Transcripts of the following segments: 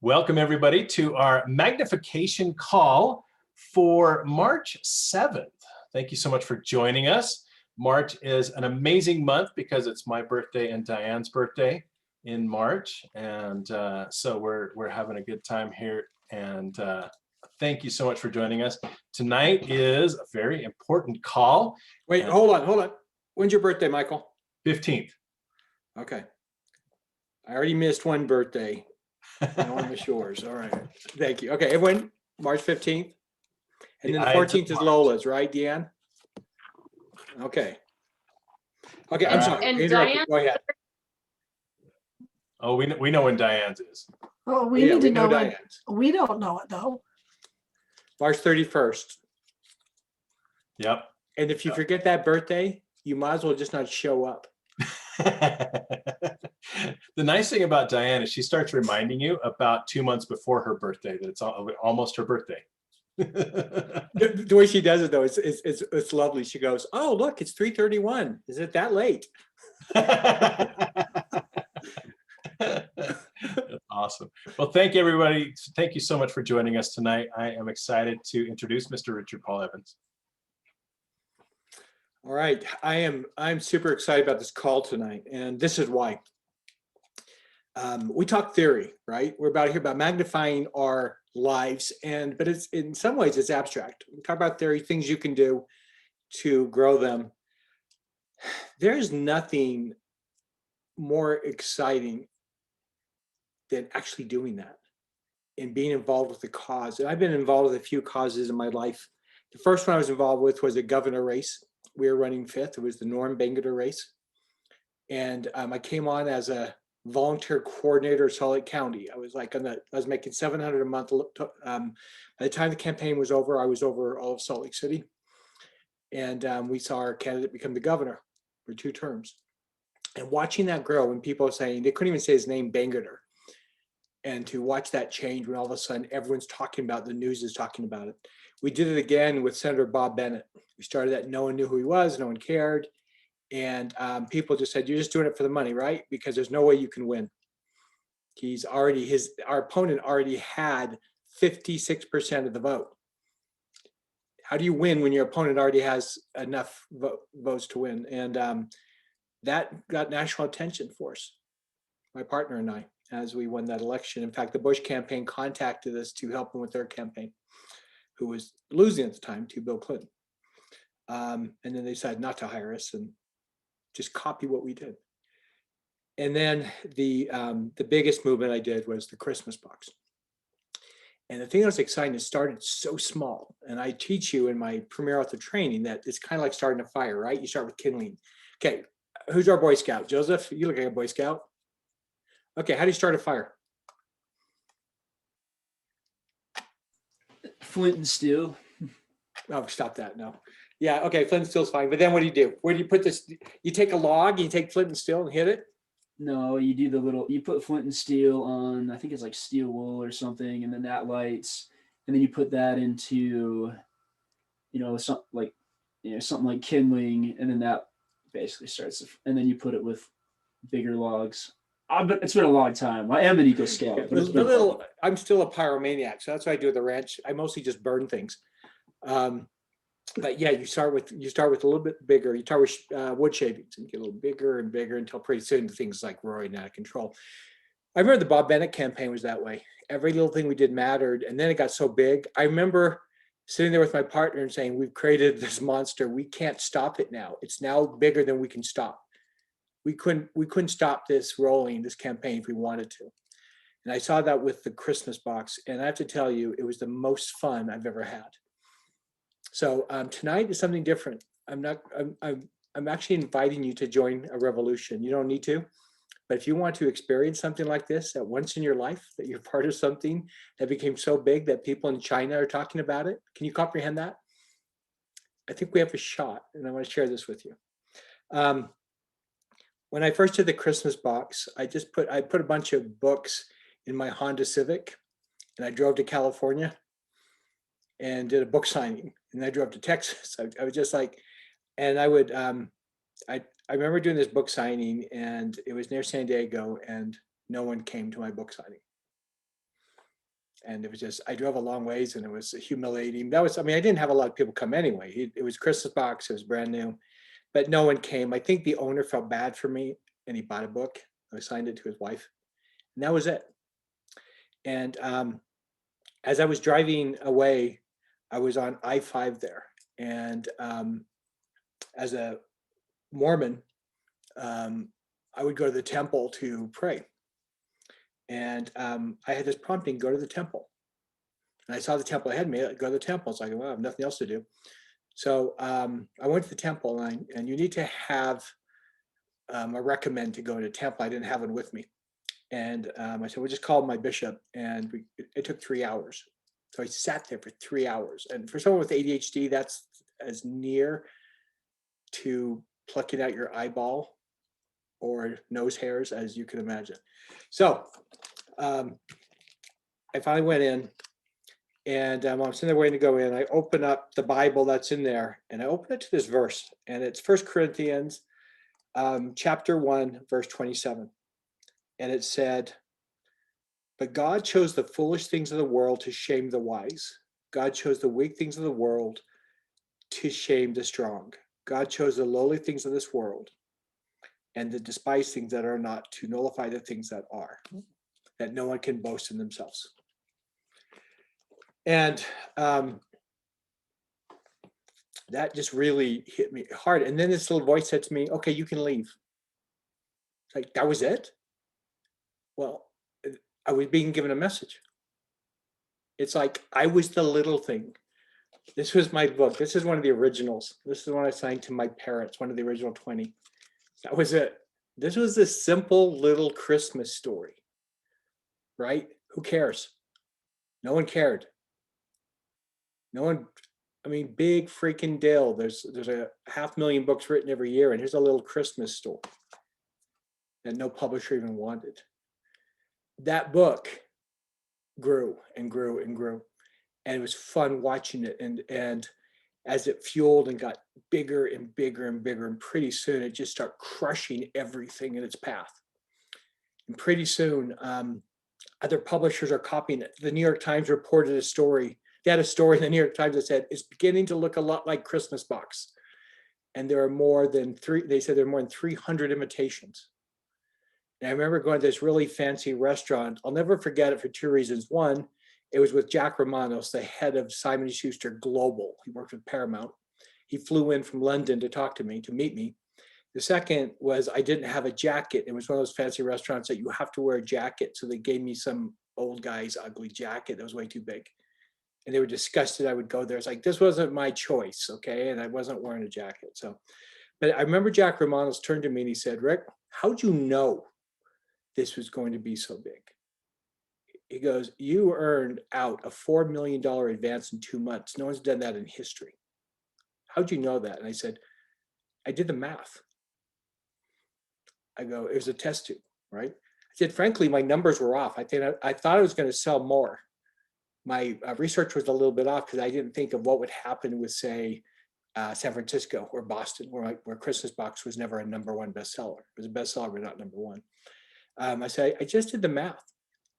Welcome, everybody, to our Magnification Call for March 7th. Thank you so much for joining us. March is an amazing month because it's my birthday and Diane's birthday in March. And so we're having a good time here. And thank you so much for joining us. Tonight is a very important call. Wait, hold on. When's your birthday, Michael? 15th. Okay. I already missed one birthday. I want to miss yours. All right. Thank you. Okay. When? March 15th? And then the 14th is Lola's, right, Deanne? Okay. Okay. I'm sorry. And Diane? Go ahead. Oh, we know when Diane's is. Oh, we Yeah, need to know when. Diane's. We don't know it though. March 31st. Yep. And if you forget that birthday, you might as well just not show up. The nice thing about Diane is she starts reminding you about 2 months before her birthday that it's almost her birthday. The way she does it though, it's lovely. She goes, "Oh, look, it's 3:31. Is it that late?" That's awesome. Well, thank you, everybody. Thank you so much for joining us tonight. I am excited to introduce Mr. Richard Paul Evans. All right, I'm super excited about this call tonight, and this is why. We talk theory, right? We're about here about magnifying our lives, but it's in some ways it's abstract. We talk about theory, things you can do to grow them. There's nothing more exciting than actually doing that and being involved with the cause. And I've been involved with a few causes in my life. The first one I was involved with was a governor race. We were running fifth. It was the Norm Bangerter race. And I came on as a volunteer coordinator of Salt Lake County. I was making $700 a month. By the time the campaign was over, I was over all of Salt Lake City. And we saw our candidate become the governor for 2 terms. And watching that grow, when people are saying, they couldn't even say his name, Bangerter. And to watch that change when all of a sudden everyone's talking about it, the news is talking about it. We did it again with Senator Bob Bennett. We started that, no one knew who he was, no one cared. And people just said, you're just doing it for the money, right? Because there's no way you can win. Our opponent already had 56% of the vote. How do you win when your opponent already has enough votes to win? And that got national attention for us, my partner and I, as we won that election. In fact, the Bush campaign contacted us to help them with their campaign, who was losing at the time to Bill Clinton. And then they decided not to hire us and just copy what we did. And then the biggest movement I did was the Christmas box. And the thing that was exciting, it started so small. And I teach you in my Premier Author training that it's kind of like starting a fire, right? You start with kindling. Okay, who's our Boy Scout? Joseph, you look like a Boy Scout. Okay, how do you start a fire? Flint and steel. Oh, stop that, no. Yeah, okay, flint and steel's fine. But then what do? Where do you put this? You take a log, you take flint and steel and hit it? No, you do you put flint and steel on, I think it's like steel wool or something, and then that lights, and then you put that into, something like kindling, and then that basically starts, and then you put it with bigger logs. But it's been a long time. I am an Eagle Scout. I'm still a pyromaniac, so that's what I do at the ranch. I mostly just burn things. But yeah, you start with a little bit bigger. You start with wood shavings and get a little bigger and bigger until pretty soon the things like roaring out of control. I remember the Bob Bennett campaign was that way. Every little thing we did mattered, and then it got so big. I remember sitting there with my partner and saying, "We've created this monster. We can't stop it now. It's now bigger than we can stop. We couldn't stop this rolling, this campaign, if we wanted to." And I saw that with the Christmas box, and I have to tell you, it was the most fun I've ever had. So tonight is something different. I'm actually inviting you to join a revolution. You don't need to, but if you want to experience something like this at once in your life, that you're part of something that became so big that people in China are talking about it, can you comprehend that? I think we have a shot, and I want to share this with you. When I first did the Christmas box, I put a bunch of books in my Honda Civic, and I drove to California and did a book signing. And I drove to Texas. I was just like, and I remember doing this book signing, and it was near San Diego, and no one came to my book signing. And it was just, I drove a long ways and it was humiliating. I didn't have a lot of people come anyway. It was Christmas box, it was brand new, but no one came. I think the owner felt bad for me and he bought a book. I signed it to his wife and that was it. And as I was driving away, I was on I-5 there. And as a Mormon, I would go to the temple to pray. And I had this prompting, go to the temple. And I saw the temple ahead of me, I'd go to the temple. It's like, well, I have nothing else to do. So I went to the temple and you need to have a recommend to go to the temple. I didn't have one with me. And I said, we'll just call my bishop. And it took 3 hours. So I sat there for 3 hours. And for someone with ADHD, that's as near to plucking out your eyeball or nose hairs as you can imagine. So I finally went in and I'm sitting there waiting to go in. I open up the Bible that's in there and I open it to this verse and it's 1 Corinthians chapter 1, verse 27. And it said, but God chose the foolish things of the world to shame the wise. God chose the weak things of the world to shame the strong. God chose the lowly things of this world and the despised things that are not to nullify the things that are, that no one can boast in themselves. And that just really hit me hard. And then this little voice said to me, okay, you can leave. It's like, that was it? Well, I was being given a message. It's like, I was the little thing. This was my book. This is one of the originals. This is the one I signed to my parents, one of the original 20. That was it. This was this simple little Christmas story, right? Who cares? No one cared. No one, big freaking deal. There's a 500,000 books written every year, and here's a little Christmas story that no publisher even wanted. That book grew and grew and grew, and it was fun watching it. And as it fueled and got bigger and bigger and bigger, and pretty soon it just started crushing everything in its path. And pretty soon, other publishers are copying it. The New York Times reported a story. They had a story in the New York Times that said it's beginning to look a lot like Christmas box. And there are more than they said there are more than 300 imitations. And I remember going to this really fancy restaurant. I'll never forget it for two reasons. One, it was with Jack Romanos, the head of Simon & Schuster Global. He worked with Paramount. He flew in from London to talk to me, to meet me. The second was I didn't have a jacket. It was one of those fancy restaurants that you have to wear a jacket. So they gave me some old guy's ugly jacket that was way too big. And they were disgusted I would go there. It's like, this wasn't my choice, okay? And I wasn't wearing a jacket. So, but I remember Jack Romanos turned to me and he said, Rick, how'd you know this was going to be so big? He goes, you earned out a $4 million advance in 2 months. No one's done that in history. How'd you know that? And I said, I did the math. I go, it was a test tube, right? I said, frankly, my numbers were off. I thought I was going to sell more. My research was a little bit off because I didn't think of what would happen with, say, San Francisco or Boston, where Christmas Box was never a #1 bestseller. It was a bestseller, but not #1. I said, I just did the math.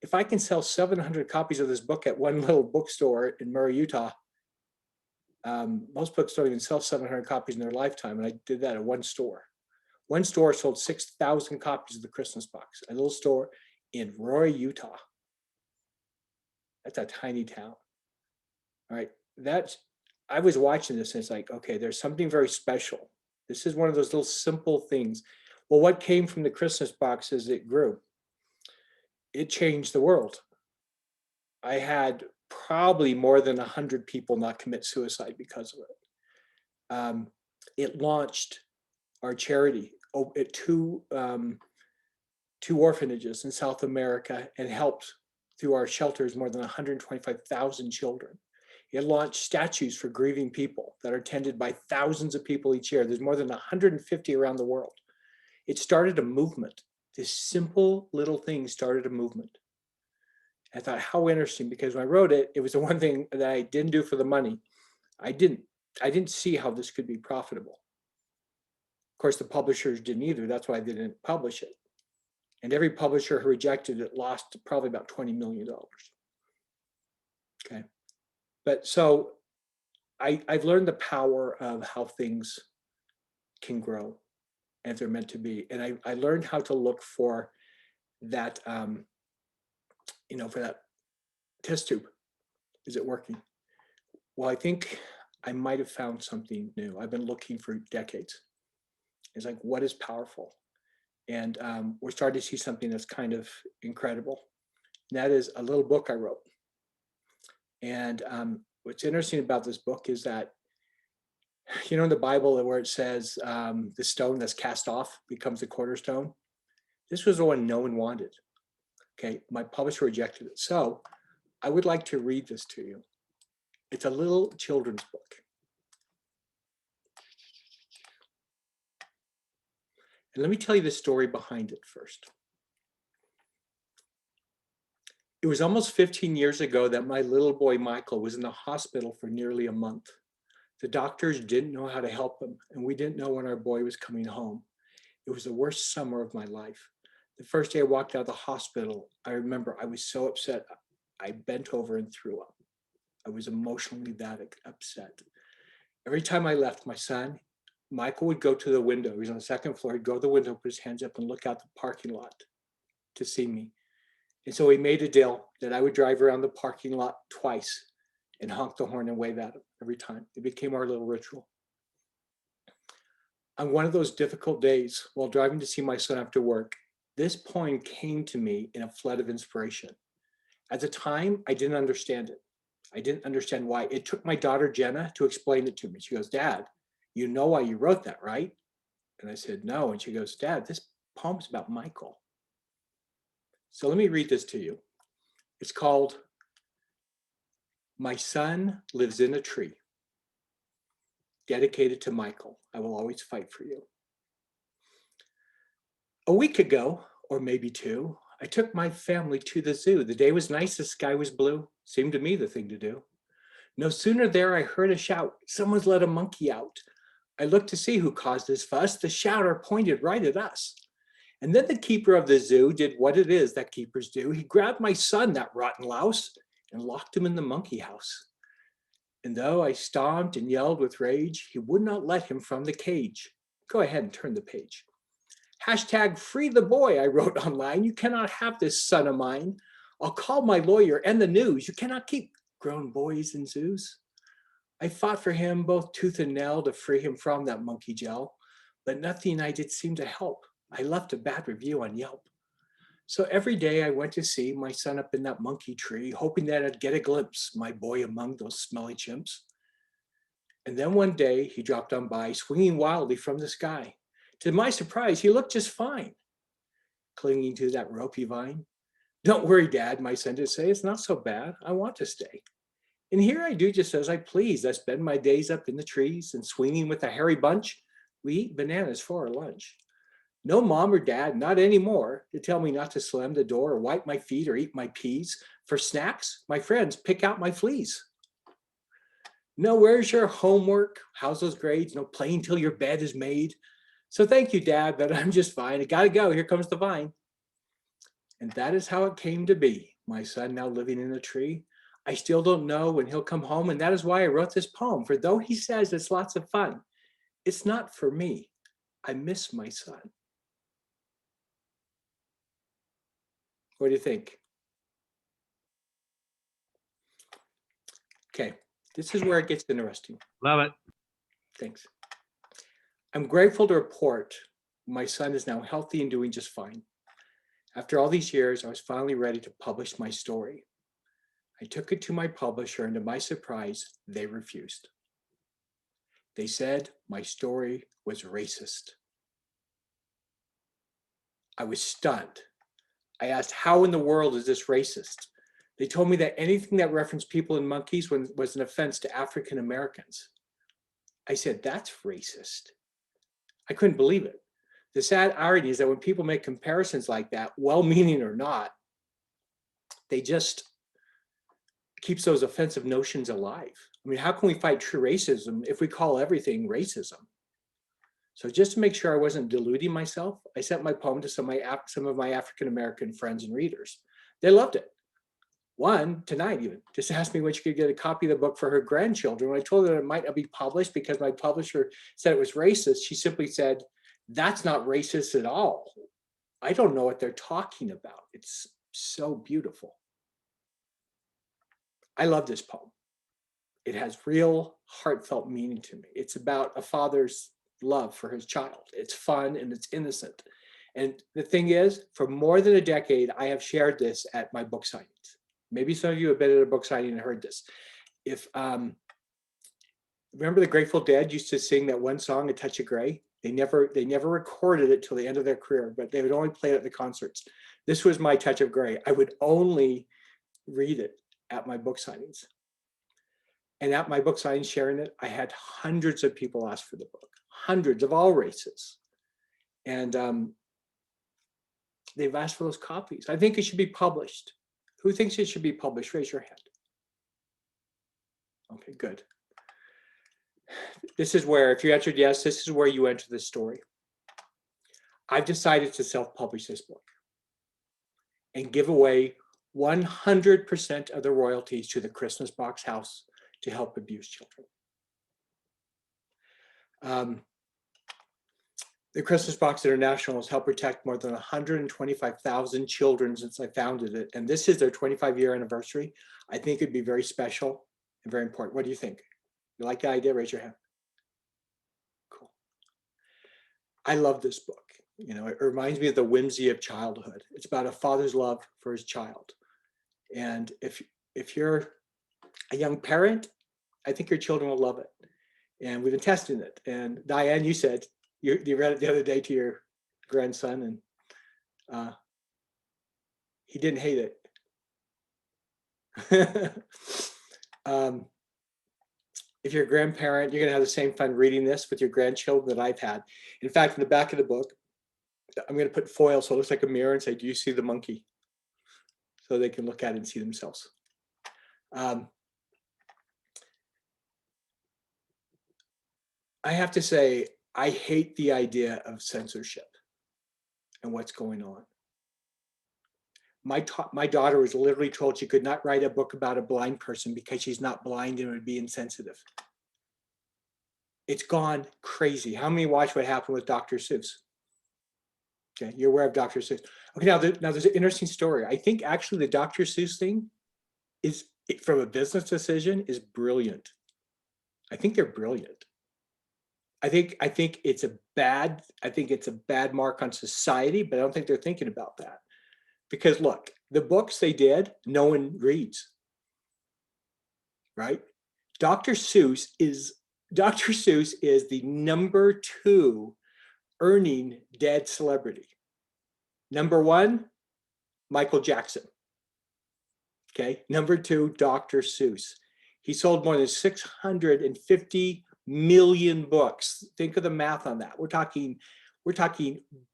If I can sell 700 copies of this book at one little bookstore in Murray, Utah, most books don't even sell 700 copies in their lifetime. And I did that at one store. One store sold 6,000 copies of the Christmas Box, a little store in Roy, Utah. That's a tiny town. All right. I was watching this and it's like, okay, there's something very special. This is one of those little simple things. Well, what came from the Christmas Box as it grew? It changed the world. I had probably more than 100 people not commit suicide because of it. It launched our charity at two orphanages in South America and helped through our shelters more than 125,000 children. It launched statues for grieving people that are tended by thousands of people each year. There's more than 150 around the world. It started a movement. This simple little thing started a movement. I thought, how interesting, because when I wrote it, it was the one thing that I didn't do for the money. I didn't see how this could be profitable. Of course, the publishers didn't either. That's why they didn't publish it. And every publisher who rejected it lost probably about $20 million. Okay. But so I've learned the power of how things can grow and if they're meant to be. And I learned how to look for that, for that test tube. Is it working? Well, I think I might have found something new. I've been looking for decades. It's like, what is powerful? And we're starting to see something that's kind of incredible. And that is a little book I wrote. And what's interesting about this book is that, in the Bible where it says the stone that's cast off becomes the cornerstone, this was the one no one wanted. Okay, my publisher rejected it. So I would like to read this to you. It's a little children's book. And let me tell you the story behind it first. It was almost 15 years ago that my little boy Michael was in the hospital for nearly a month. The doctors didn't know how to help him, and we didn't know when our boy was coming home. It was the worst summer of my life. The first day I walked out of the hospital, I remember I was so upset, I bent over and threw up. I was emotionally that upset. Every time I left, my son, Michael, would go to the window. He was on the second floor. He'd go to the window, put his hands up and look out the parking lot to see me. And so he made a deal that I would drive around the parking lot twice and honk the horn and wave at him every time. It became our little ritual. On one of those difficult days, while driving to see my son after work, this poem came to me in a flood of inspiration. At the time, I didn't understand it. I didn't understand why. It took my daughter, Jenna, to explain it to me. She goes, "Dad, you know why you wrote that, right?" And I said, "No." And she goes, "Dad, this poem's about Michael." So let me read this to you. It's called "My Son Lives in a Tree," dedicated to Michael. I will always fight for you. A week ago, or maybe two, I took my family to the zoo. The day was nice, the sky was blue. Seemed to me the thing to do. No sooner there I heard a shout. Someone's let a monkey out. I looked to see who caused this fuss. The shouter pointed right at us. And then the keeper of the zoo did what it is that keepers do. He grabbed my son, that rotten louse, and locked him in the monkey house. And though I stomped and yelled with rage, he would not let him from the cage. Go ahead and turn the page. Hashtag free the boy, I wrote online. You cannot have this son of mine. I'll call my lawyer and the news. You cannot keep grown boys in zoos. I fought for him both tooth and nail to free him from that monkey jail, but nothing I did seem to help. I left a bad review on Yelp. So every day I went to see my son up in that monkey tree, hoping that I'd get a glimpse, my boy among those smelly chimps. And then one day he dropped on by, swinging wildly from the sky. To my surprise, he looked just fine, clinging to that ropey vine. "Don't worry, Dad," my son did say, "it's not so bad. I want to stay. And here I do just as I please. I spend my days up in the trees and swinging with a hairy bunch. We eat bananas for our lunch. No mom or dad, not anymore, to tell me not to slam the door or wipe my feet or eat my peas. For snacks, my friends pick out my fleas. No, where's your homework? How's those grades? No playing till your bed is made. So thank you, Dad, but I'm just fine. I gotta go. Here comes the vine." And that is how it came to be. My son now living in a tree. I still don't know when he'll come home, and that is why I wrote this poem. For though he says it's lots of fun, it's not for me. I miss my son. What do you think? Okay, this is where it gets interesting. Love it. Thanks. I'm grateful to report my son is now healthy and doing just fine. After all these years, I was finally ready to publish my story. I took it to my publisher, and to my surprise, they refused. They said my story was racist. I was stunned. I asked, how in the world is this racist? They told me that anything that referenced people and monkeys was an offense to African Americans. I said, that's racist. I couldn't believe it. The sad irony is that when people make comparisons like that, well-meaning or not, they just keeps those offensive notions alive. I mean, how can we fight true racism if we call everything racism? So just to make sure I wasn't deluding myself, I sent my poem to some of my African-American friends and readers. They loved it. one tonight even just asked me when she could get a copy of the book for her grandchildren. When I told her it might not be published because my publisher said it was racist, she simply said, "That's not racist at all. I don't know what they're talking about. It's so beautiful." I love this poem. It has real heartfelt meaning to me. It's about a father's love for his child. It's fun and it's innocent. And the thing is, for more than a decade, I have shared this at my book signings. Maybe some of you have been at a book signing and heard this. If remember the Grateful Dead used to sing that one song, "A Touch of Grey"? They never recorded it till the end of their career, but they would only play it at the concerts. This was my Touch of Grey. I would only read it at my book signings. And at my book signing, sharing it, I had hundreds of people ask for the book, hundreds of all races. And they've asked for those copies. I think it should be published. Who thinks it should be published? Raise your hand. Okay, good. This is where, if you answered yes, this is where you enter the story. I've decided to self-publish this book and give away 100% of the royalties to the Christmas Box House to help abused children. The Christmas Box International has helped protect more than 125,000 children since I founded it. And this is their 25-year anniversary. I think it'd be very special and very important. What do you think? You like the idea? Raise your hand. Cool. I love this book. You know, it reminds me of the whimsy of childhood. It's about a father's love for his child. And if you're a young parent, I think your children will love it. And we've been testing it. And Diane, you said you read it the other day to your grandson, and he didn't hate it. If you're a grandparent, you're going to have the same fun reading this with your grandchildren that I've had. In fact, in the back of the book, I'm going to put foil so it looks like a mirror and say, "Do you see the monkey?" So they can look at it and see themselves. I have to say, I hate the idea of censorship and what's going on. My daughter was literally told she could not write a book about a blind person because she's not blind and it would be insensitive. It's gone crazy. How many watch what happened with Dr. Seuss? Okay, you're aware of Dr. Seuss. Okay, now there's an interesting story. I think actually the Dr. Seuss thing is, from a business decision, is brilliant. I think they're brilliant. I think it's a bad mark on society, but I don't think they're thinking about that. Because look, the books they did, no one reads. Right? Dr. Seuss is the number 2 earning dead celebrity. Number 1, Michael Jackson. Okay, number 2, Dr. Seuss. He sold more than 650 million books. Think of the math on that. We're talking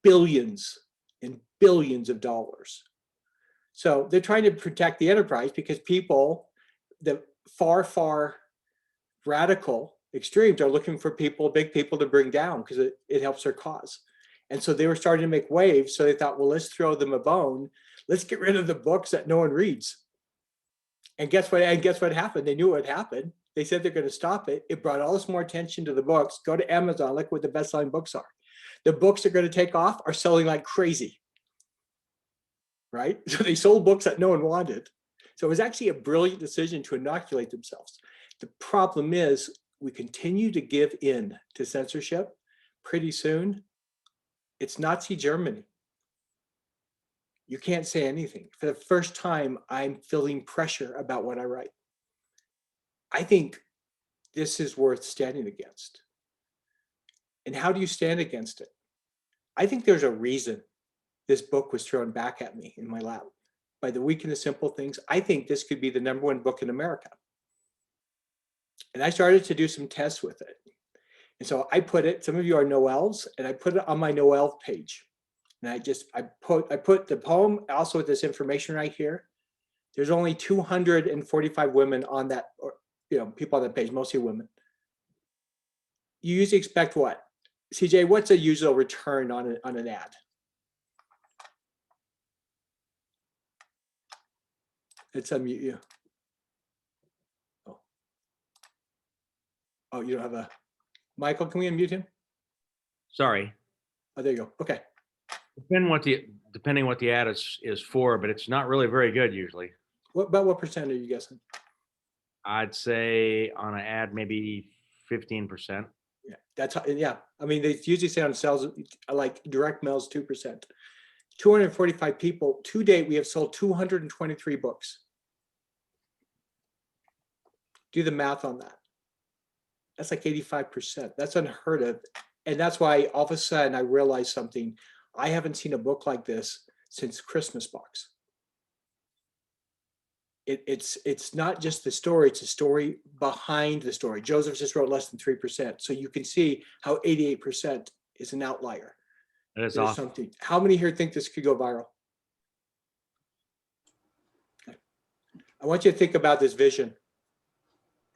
billions and billions of dollars. So they're trying to protect the enterprise because people, the far radical extremes, are looking for big people to bring down because it helps their cause. And so they were starting to make waves. So they thought, well, let's throw them a bone. Let's get rid of the books that no one reads. And guess what happened? They knew what happened. They said they're going to stop it. It brought all this more attention to the books. Go to Amazon, look what the best-selling books are. The books that are going to take off are selling like crazy, right? So they sold books that no one wanted. So it was actually a brilliant decision to inoculate themselves. The problem is we continue to give in to censorship. Pretty soon, it's Nazi Germany. You can't say anything. For the first time, I'm feeling pressure about what I write. I think this is worth standing against. And how do you stand against it? I think there's a reason this book was thrown back at me in my lap. By the Week in the Simple Things, I think this could be the #1 book in America. And I started to do some tests with it. And so I put it, some of you are Noels, and I put it on my Noel page. And I put the poem also with this information right here. There's only 245 women on that, or people on that page, mostly women. You usually expect what? CJ, what's a usual return on an ad? Let's unmute you. Oh, you don't have a, Michael, can we unmute him? Sorry. Oh, there you go. Okay. Depending what the ad is for, but it's not really very good usually. What percent are you guessing? I'd say on an ad, maybe 15%. Yeah. I mean, they usually say on sales, like direct mails, 2%. 245 people. To date, we have sold 223 books. Do the math on that. That's like 85%. That's unheard of. And that's why all of a sudden I realized something. I haven't seen a book like this since Christmas Box. It's not just the story, it's a story behind the story. Joseph just wrote less than 3%. So you can see how 88% is an outlier. That is There's awesome. something. How many here think this could go viral? Okay. I want you to think about this vision.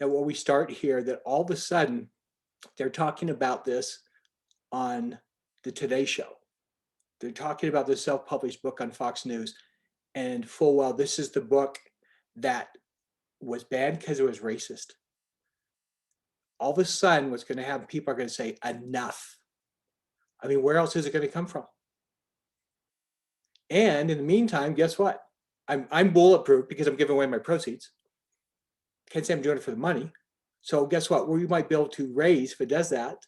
And when we start here, that all of a sudden they're talking about this on the Today Show. They're talking about this self-published book on Fox News, and full well, this is the book that was banned because it was racist. All of a sudden, what's going to happen, people are going to say, enough. I mean, where else is it going to come from? And in the meantime, guess what? I'm bulletproof because I'm giving away my proceeds. Can't say I'm doing it for the money. So guess what? We might be able to raise, if it does that,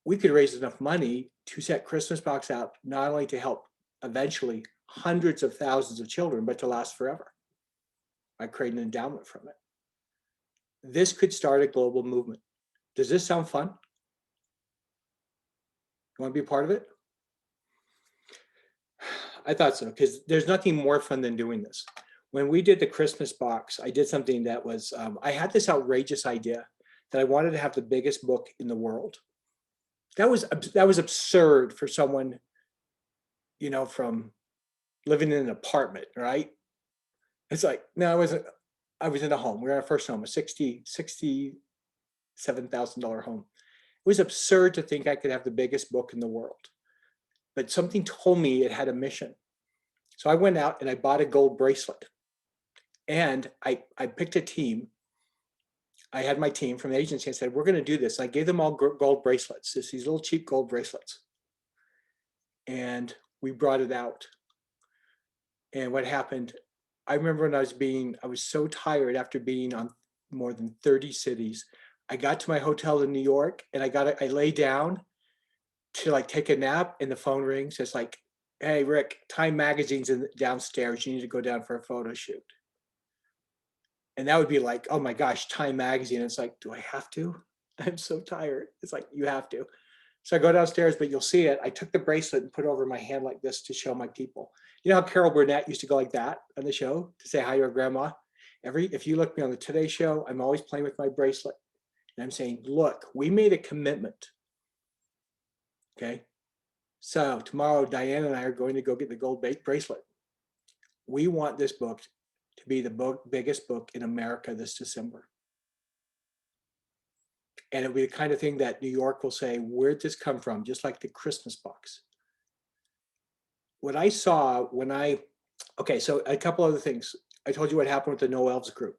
we could raise enough money to set Christmas Box out, not only to help eventually hundreds of thousands of children, but to last forever by creating an endowment from it. This could start a global movement. Does this sound fun? You want to be a part of it? I thought so, because there's nothing more fun than doing this. When we did the Christmas Box, I did something that was, I had this outrageous idea that I wanted to have the biggest book in the world. That was absurd for someone, you know, from living in an apartment, right? It's like, no, I was in a home. We were in our first home, a $67,000 home. It was absurd to think I could have the biggest book in the world. But something told me it had a mission. So I went out and I bought a gold bracelet. And I picked a team. I had my team from the agency. I said, we're going to do this. I gave them all gold bracelets, these little cheap gold bracelets. And we brought it out. And what happened, I remember when I was so tired after being on more than 30 cities. I got to my hotel in New York and I lay down to like take a nap, and the phone rings. It's like, hey, Rick, Time Magazine's downstairs. You need to go down for a photo shoot. And that would be like, oh my gosh, Time Magazine. It's like, do I have to? I'm so tired. It's like, you have to. So I go downstairs, but you'll see it. I took the bracelet and put it over my hand like this to show my people. You know how Carol Burnett used to go like that on the show to say hi to her grandma? If you look me on the Today Show, I'm always playing with my bracelet. And I'm saying, look, we made a commitment. Okay. So tomorrow, Diane and I are going to go get the gold bracelet. We want this book to be the biggest book in America this December. And it'll be the kind of thing that New York will say, where'd this come from? Just like the Christmas Box. What I saw okay, so a couple other things. I told you what happened with the No Elves group.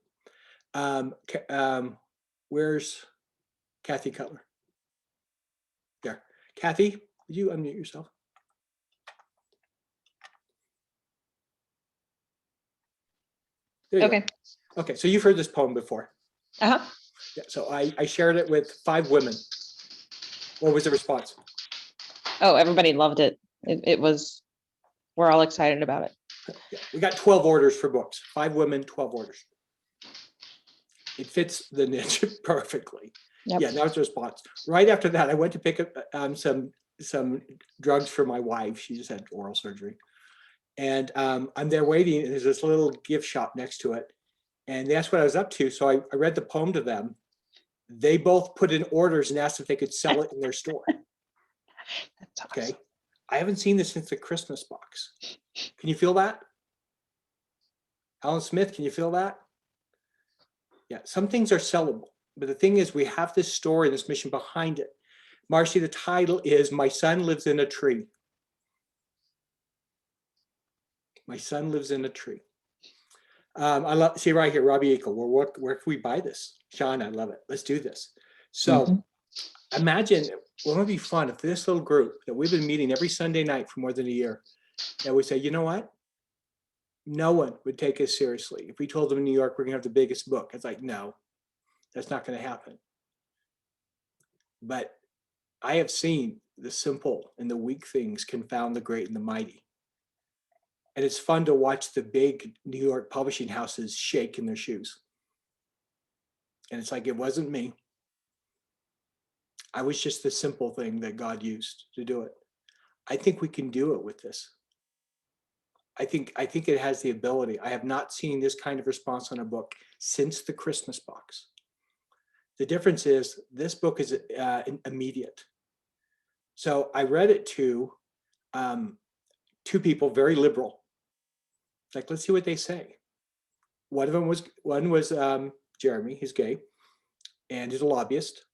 Where's Kathy Cutler? There. Kathy, would you unmute yourself? There you Okay. go. Okay, so you've heard this poem before. Uh-huh. Yeah, so I shared it with 5 women. What was the response? Oh, everybody loved it. We're all excited about it. Yeah, we got 12 orders for books. 5 women, 12 orders. It fits the niche perfectly. Yep. Yeah, that was the response. Right after that, I went to pick up some drugs for my wife. She just had oral surgery. And I'm there waiting, and there's this little gift shop next to it. And they asked what I was up to. So I read the poem to them. They both put in orders and asked if they could sell it in their store. That's awesome. Okay. I haven't seen this since the Christmas Box. Can you feel that? Alan Smith, can you feel that? Yeah, some things are sellable. But the thing is, we have this story, this mission behind it. Marcy, the title is My Son Lives in a Tree. My son lives in a tree. I love, see right here, Robbie Eagle. Well, where can we buy this? Sean, I love it. Let's do this. So imagine, wouldn't it be fun if this little group that we've been meeting every Sunday night for more than a year, that we say, you know what? No one would take us seriously. If we told them in New York, we're gonna have the biggest book. It's like, no, that's not gonna happen. But I have seen the simple and the weak things confound the great and the mighty. And it's fun to watch the big New York publishing houses shake in their shoes. And it's like, it wasn't me. I was just the simple thing that God used to do it. I think we can do it with this. I think it has the ability. I have not seen this kind of response on a book since the Christmas box. The difference is this book is immediate. So I read it to two people, very liberal. Like, let's see what they say. One was Jeremy, he's gay, and he's a lobbyist,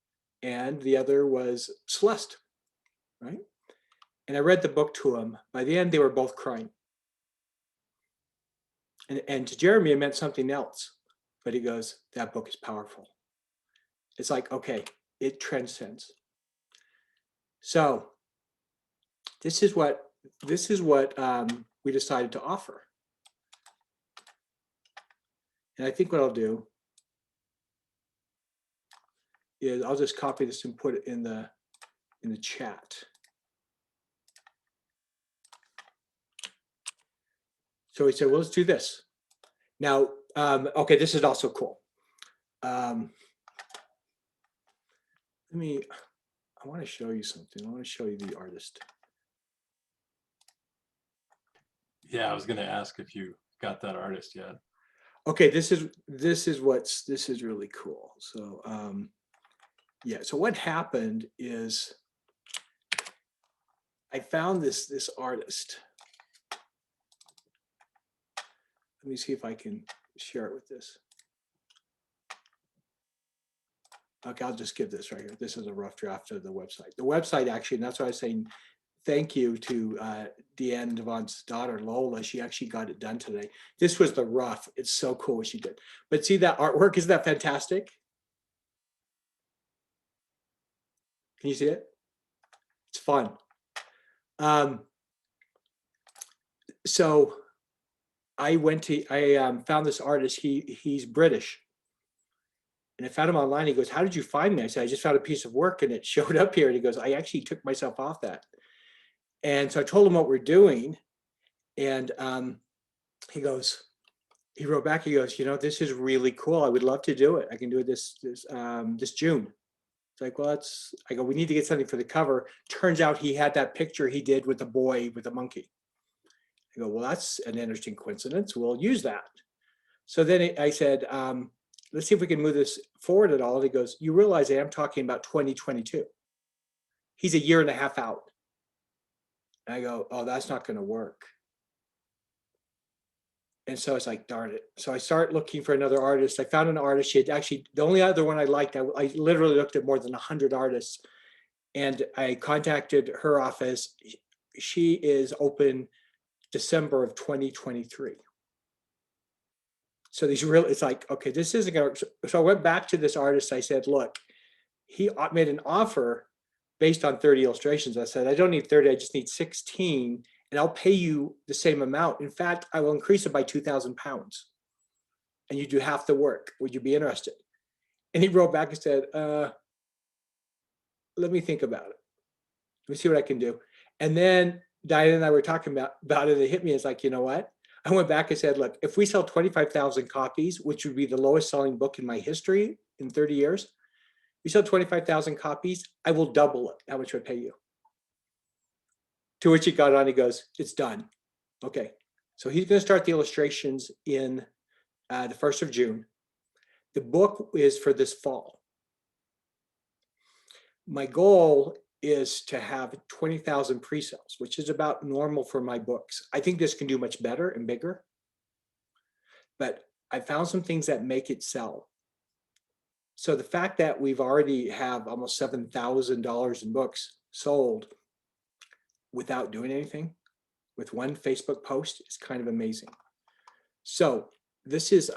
and the other was Celeste, right? And I read the book to him. By the end, they were both crying. And to Jeremy, it meant something else. But he goes, that book is powerful. It's like, okay, it transcends. So this is what we decided to offer. And I think what I'll do is I'll just copy this and put it in the chat. So he said, well, let's do this. Now, okay, this is also cool. I want to show you something. I want to show you the artist. Yeah, I was going to ask if you got that artist yet. Okay, this is really cool. So yeah, so what happened is I found this artist. Let me see if I can share it with this. Okay, I'll just give this right here. This is a rough draft of the website. The website actually, and that's why I was saying thank you to Deanne Devon's daughter, Lola. She actually got it done today. This was the rough. It's so cool what she did. But see that artwork, isn't that fantastic? Can you see it? It's fun. So I found this artist. He's British. And I found him online. He goes, how did you find me? I said, I just found a piece of work and it showed up here. And he goes, I actually took myself off that. And so I told him what we're doing. And he wrote back, he goes, you know, this is really cool. I would love to do it. I can do it this June. It's like, well, I go, we need to get something for the cover. Turns out he had that picture he did with the boy with the monkey. I go, well, that's an interesting coincidence. We'll use that. So then I said, let's see if we can move this forward at all. And he goes, you realize I am talking about 2022. He's a year and a half out. And I go, oh, that's not going to work. And so it's like, darn it. So I start looking for another artist. I found an artist. She had actually, the only other one I liked, I literally looked at more than 100 artists. And I contacted her office. She is open December of 2023. So it's like, okay, this isn't going to, so I went back to this artist. I said, look, he made an offer based on 30 illustrations. I said, I don't need 30, I just need 16 and I'll pay you the same amount. In fact, I will increase it by 2,000 pounds and you do half the work. Would you be interested? And he wrote back and said, let me think about it. Let me see what I can do. And then Diane and I were talking about it. It hit me. It's like, you know what? I went back and said, look, if we sell 25,000 copies, which would be the lowest selling book in my history in 30 years, we sell 25,000 copies, I will double it. How much would I pay you? To which he got on, he goes, it's done. Okay. So he's going to start the illustrations in the 1st of June. The book is for this fall. My goal is to have 20,000 pre-sales, which is about normal for my books. I think this can do much better and bigger, but I found some things that make it sell. So the fact that we've already have almost $7,000 in books sold without doing anything with one Facebook post is kind of amazing. So this is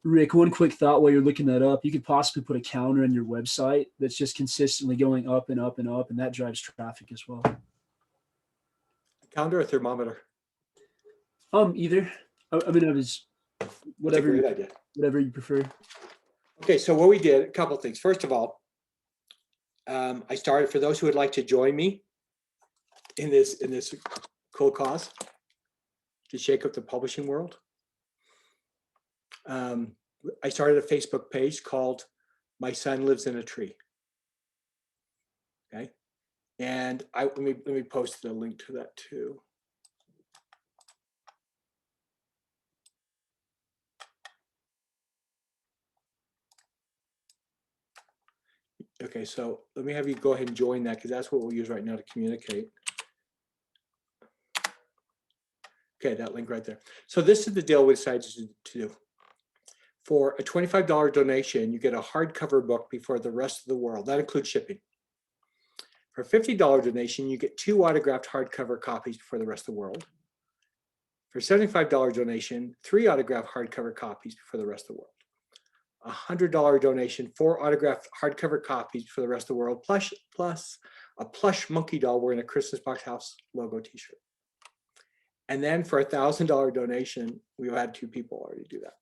Rick, one quick thought while you're looking that up, you could possibly put a counter on your website that's just consistently going up and up and up, and that drives traffic as well. a counter or thermometer. Either. I mean, it was That's a whatever, great idea. whatever you prefer. Okay, so what we did, a couple of things. First of all, I started, for those who would like to join me in this cool cause to shake up the publishing world. I started a Facebook page called My Son Lives in a Tree. Okay, and let me post the link to that too. Okay, so let me have you go ahead and join that, because that's what we'll use right now to communicate. Okay, that link right there. So this is the deal we decided to do. For a $25 donation, you get a hardcover book before the rest of the world. That includes shipping. For a $50 donation, you get 2 autographed hardcover copies before the rest of the world. For a $75 donation, 3 autographed hardcover copies before the rest of the world. A $100 donation, 4 autographed hardcover copies for the rest of the world, plus a plush monkey doll wearing a Christmas Box House logo t-shirt. And then for a $1,000 donation, we've had 2 people already do that.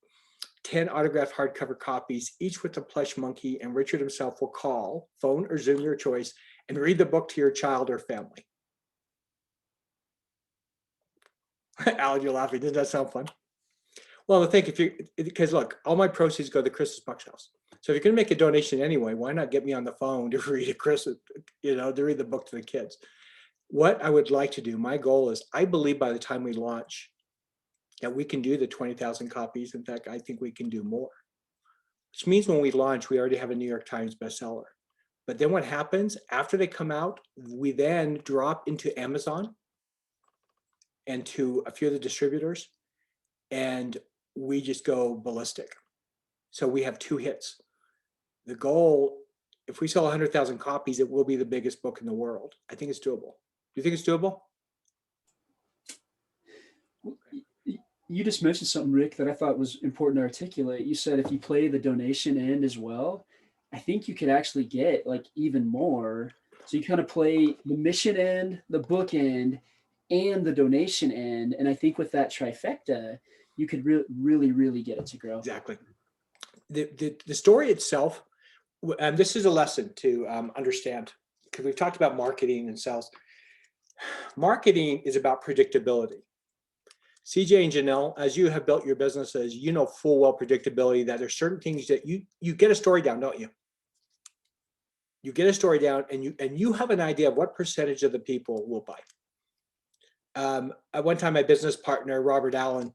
10 autographed hardcover copies, each with a plush monkey, and Richard himself will call, phone or Zoom, your choice, and read the book to your child or family. Alan, you're laughing. Doesn't that sound fun? Well, I think because look, all my proceeds go to the Christmas Box House. So if you're going to make a donation anyway, why not get me on the phone to read a Christmas, to read the book to the kids? What I would like to do, my goal is, I believe by the time we launch, that we can do the 20,000 copies. In fact, I think we can do more, which means when we launch, we already have a New York Times bestseller. But then what happens after they come out, we then drop into Amazon and to a few of the distributors, and we just go ballistic. So we have 2 hits. The goal, if we sell 100,000 copies, it will be the biggest book in the world. I think it's doable. Do you think it's doable? You just mentioned something, Rick, that I thought was important to articulate. You said if you play the donation end as well, I think you could actually get like even more. So you kind of play the mission end, the book end, and the donation end. And I think with that trifecta, you could really get it to grow. Exactly. The story itself, and this is a lesson to understand, because we've talked about marketing and sales. Marketing is about predictability. CJ and Janelle, as you have built your businesses, you know full well predictability that there's certain things that you get a story down, don't you? You get a story down, and you have an idea of what percentage of the people will buy. At one time, my business partner, Robert Allen,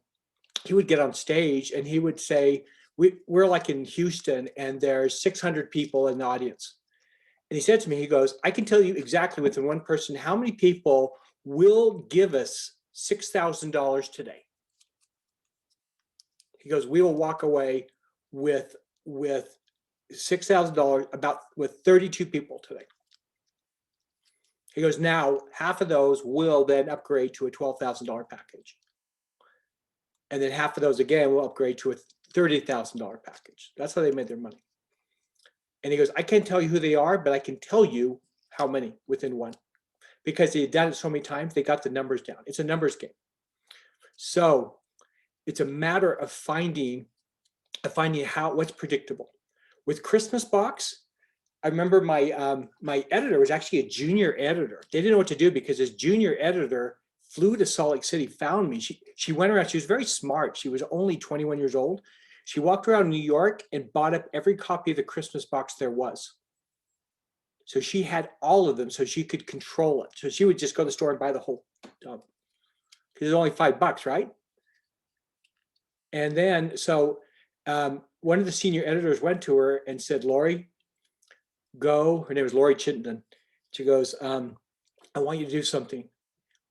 he would get on stage and he would say, we're like in Houston and there's 600 people in the audience. And he said to me, he goes, I can tell you exactly within one person how many people will give us $6,000 today. He goes, we will walk away with $6,000 with 32 people today. He goes, now half of those will then upgrade to a $12,000 package. And then half of those again will upgrade to a $30,000 package. That's how they made their money. And he goes, I can't tell you who they are, but I can tell you how many within one. Because they had done it so many times, they got the numbers down. It's a numbers game. So it's a matter of finding what's predictable. With Christmas Box, I remember my editor was actually a junior editor. They didn't know what to do because his junior editor flew to Salt Lake City, found me. She went around, she was very smart. She was only 21 years old. She walked around New York and bought up every copy of the Christmas Box there was. So she had all of them so she could control it. So she would just go to the store and buy the whole tub. Because it's only $5, right? And then, so one of the senior editors went to her and said, Lori, go. Her name was Lori Chittenden. She goes, I want you to do something.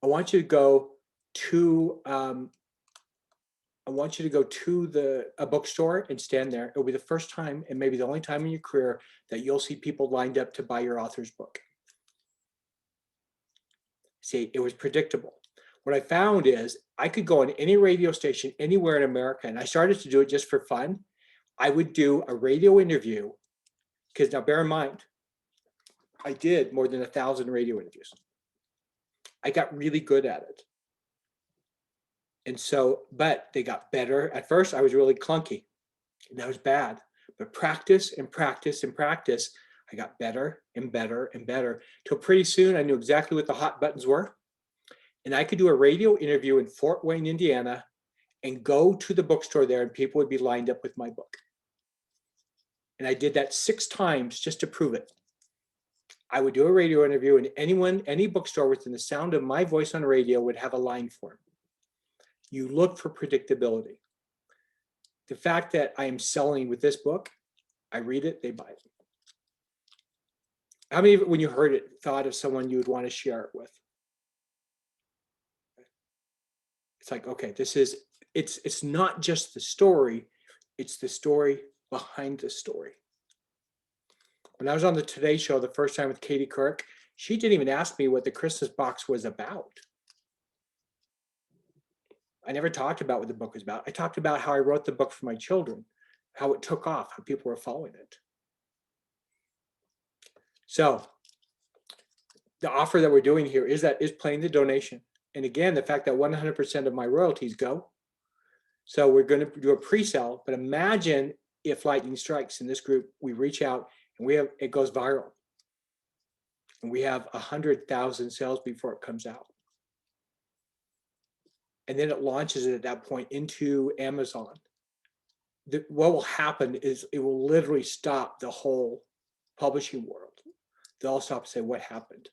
I want you to go to I want you to go to a bookstore and stand there. It'll be the first time and maybe the only time in your career that you'll see people lined up to buy your author's book. See, it was predictable. What I found is I could go on any radio station anywhere in America, and I started to do it just for fun. I would do a radio interview, because now bear in mind, I did more than 1,000 radio interviews. I got really good at it. And so, but they got better. At first, I was really clunky, and that was bad. But practice and practice and practice, I got better and better and better, till pretty soon I knew exactly what the hot buttons were. And I could do a radio interview in Fort Wayne, Indiana, and go to the bookstore there, and people would be lined up with my book. And I did that 6 times just to prove it. I would do a radio interview, and any bookstore within the sound of my voice on radio would have a line for me. You look for predictability. The fact that I am selling with this book, I read it, they buy it. How many of it, when you heard it, thought of someone you would want to share it with? It's like, okay, it's not just the story, it's the story behind the story. When I was on the Today Show the first time with Katie Couric, she didn't even ask me what the Christmas box was about. I never talked about what the book was about. I talked about how I wrote the book for my children, how it took off, how people were following it. So the offer that we're doing here is paying the donation. And again, the fact that 100% of my royalties go. So we're going to do a pre-sale, but imagine if lightning strikes in this group, we reach out and it goes viral. And we have 100,000 sales before it comes out. And then it launches it at that point into Amazon. What will happen is it will literally stop the whole publishing world. They'll stop and say, what happened?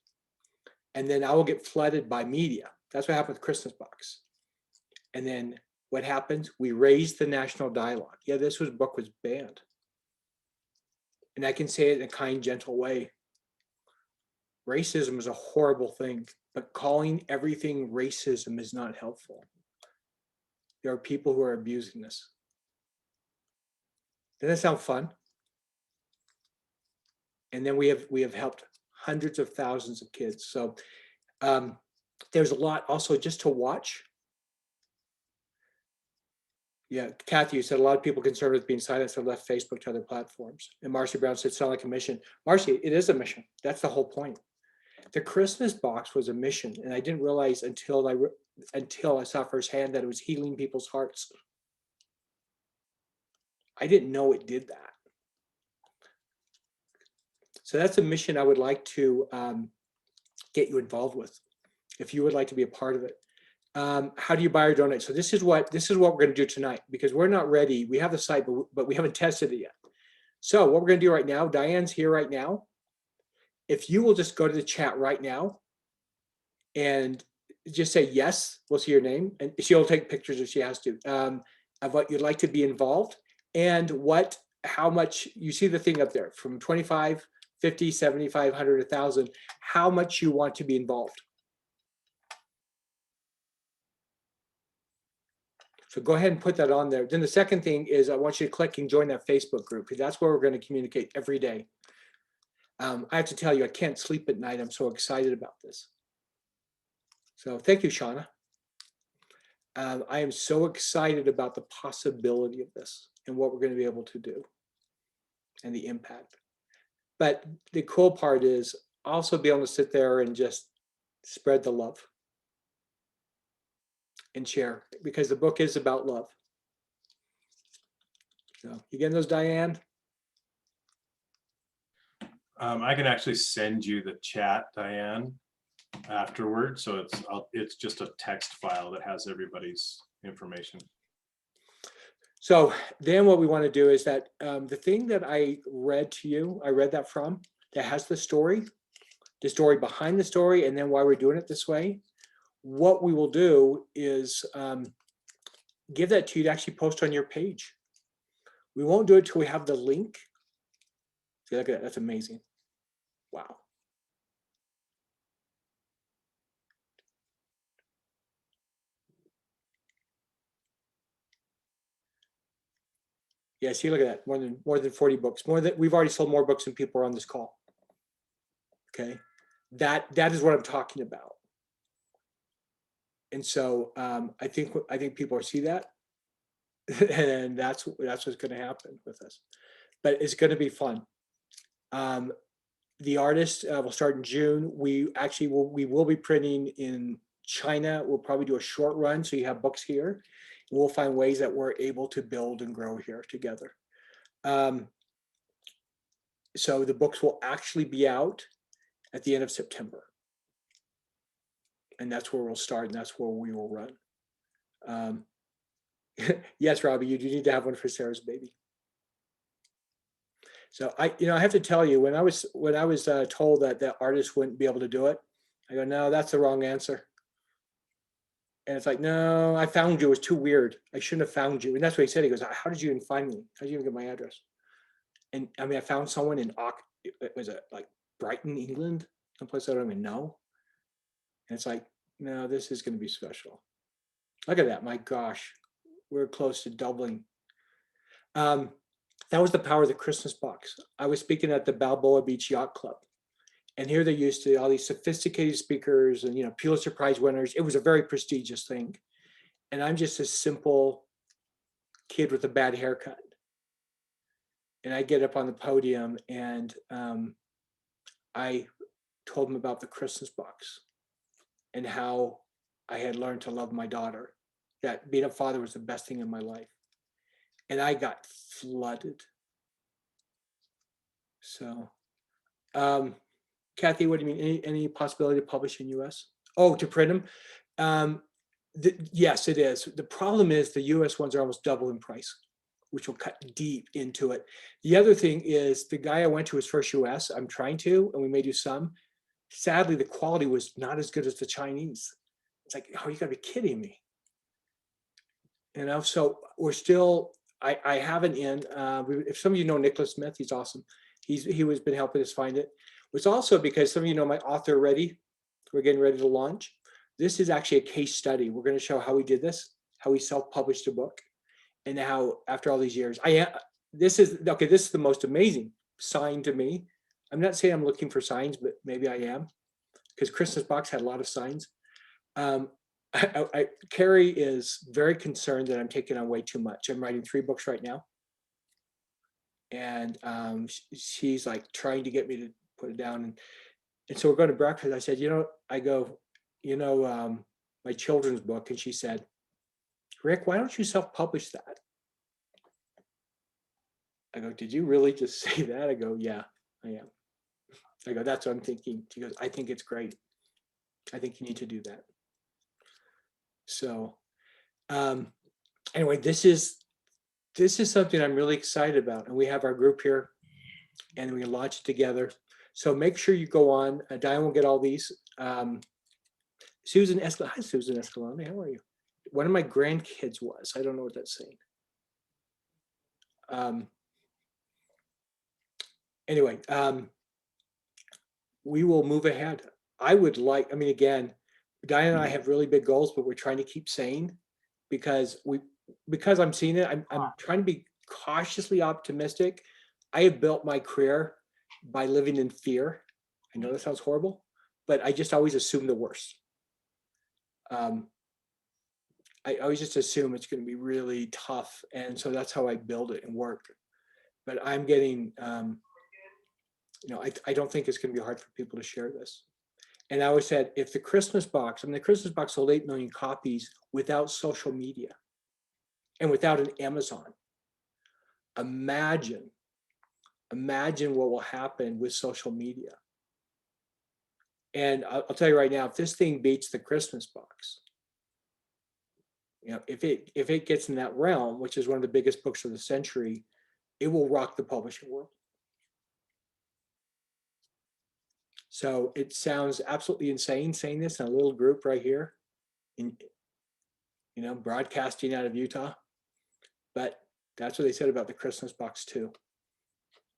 And then I will get flooded by media. That's what happened with Christmas Box. And then what happens? We raise the national dialogue. Yeah, this book was banned. And I can say it in a kind, gentle way. Racism is a horrible thing, but calling everything racism is not helpful. There are people who are abusing this. Doesn't that sound fun? And then we have helped hundreds of thousands of kids. So there's a lot also just to watch. Yeah, Kathy, you said a lot of people concerned with being silenced have left Facebook to other platforms. And Marcy Brown said, sound like a mission. Marcy, it is a mission. That's the whole point. The Christmas box was a mission, and I didn't realize until I saw firsthand that it was healing people's hearts. I didn't know it did that. So that's a mission I would like to get you involved with, if you would like to be a part of it. How do you buy or donate? So this is what we're going to do tonight, because we're not ready. We have the site, but we haven't tested it yet. So what we're going to do right now, Diane's here right now. If you will just go to the chat right now and just say yes, we'll see your name, and she'll take pictures if she has to, of what you'd like to be involved, and how much. You see the thing up there from 25, 50, 75, 100, 1,000, how much you want to be involved. So go ahead and put that on there. Then the second thing is I want you to click and join that Facebook group, because that's where we're going to communicate every day. I have to tell you, I can't sleep at night. I'm so excited about this. So thank you, Shauna. I am so excited about the possibility of this and what we're going to be able to do and the impact. But the cool part is also be able to sit there and just spread the love and share, because the book is about love. So you getting those, Diane? I can actually send you the chat, Diane, afterwards. So it's just a text file that has everybody's information. So then what we want to do is that the thing that I read to you, I read that from, that has the story behind the story, and then why we're doing it this way. What we will do is give that to you to actually post on your page. We won't do it till we have the link. See, look at that, that's amazing. Wow. Yeah, see, look at that. More than 40 books. We've already sold more books than people are on this call. Okay. That is what I'm talking about. And so I think people see that. And that's what's going to happen with us. But it's going to be fun. The artist will start in June. We will be printing in China. We'll probably do a short run, so you have books here. We'll find ways that we're able to build and grow here together. So the books will actually be out at the end of September. And that's where we'll start, and that's where we will run. Yes, Robbie, you do need to have one for Sarah's baby. So I have to tell you, when I was told that the artist wouldn't be able to do it, I go, no, that's the wrong answer. And it's like, no, I found you. It was too weird. I shouldn't have found you. And that's what he said. He goes, how did you even find me? How did you even get my address? And I mean, I found someone in like Brighton, England, someplace I don't even know. And it's like, no, this is going to be special. Look at that. My gosh, we're close to doubling. That was the power of the Christmas box. I was speaking at the Balboa Beach Yacht Club. And here they used to all these sophisticated speakers and, Pulitzer Prize winners. It was a very prestigious thing. And I'm just a simple kid with a bad haircut. And I get up on the podium and I told them about the Christmas box and how I had learned to love my daughter, that being a father was the best thing in my life. And I got flooded. So, Kathy, what do you mean? Any possibility to publish in US? Oh, to print them? Yes, it is. The problem is the US ones are almost double in price, which will cut deep into it. The other thing is the guy I went to his first US, I'm trying to, and we may do some. Sadly, the quality was not as good as the Chinese. It's like, oh, you gotta be kidding me. So we're still, I have an in. If some of you know Nicholas Smith, he's awesome. He was been helping us find it. It's also because some of you know my author ready. We're getting ready to launch. This is actually a case study. We're going to show how we did this, how we self-published a book, and how after all these years, this is the most amazing sign to me. I'm not saying I'm looking for signs, but maybe I am, because Christmas box had a lot of signs. Carrie is very concerned that I'm taking on way too much. I'm writing 3 books right now. And she's like trying to get me to put it down. And so we're going to breakfast. I said, my children's book. And she said, Rick, why don't you self-publish that? I go, did you really just say that? I go, yeah, I am. I go, that's what I'm thinking. She goes, I think it's great. I think you need to do that. So anyway, this is something I'm really excited about. And we have our group here and we launch it together. So make sure you go on. Diane will get all these. Susan Escalante. Hi, Susan Escalante. How are you? One of my grandkids was. I don't know what that's saying. Anyway, we will move ahead. Again, Diane and I have really big goals, but we're trying to keep sane because I'm seeing it. I'm trying to be cautiously optimistic. I have built my career by living in fear. I know that sounds horrible, but I just always assume the worst. I always just assume it's going to be really tough. And so that's how I build it and work. But I'm getting, I don't think it's going to be hard for people to share this. And I always said, if the Christmas box sold 8 million copies without social media and without an Amazon. Imagine what will happen with social media. And I'll tell you right now, if this thing beats the Christmas box, if it gets in that realm, which is one of the biggest books of the century, it will rock the publishing world. So it sounds absolutely insane saying this in a little group right here, broadcasting out of Utah. But that's what they said about the Christmas box too.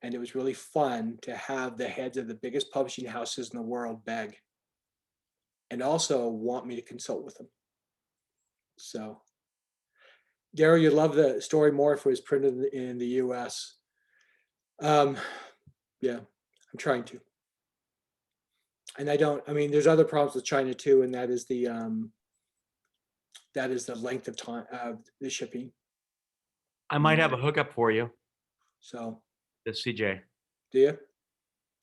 And it was really fun to have the heads of the biggest publishing houses in the world beg and also want me to consult with them. So Daryl, you'd love the story more if it was printed in the US. Yeah, I'm trying to. And I mean, there's other problems with China too, and that is the length of time of the shipping. I might have a hookup for you, So, this CJ. do you?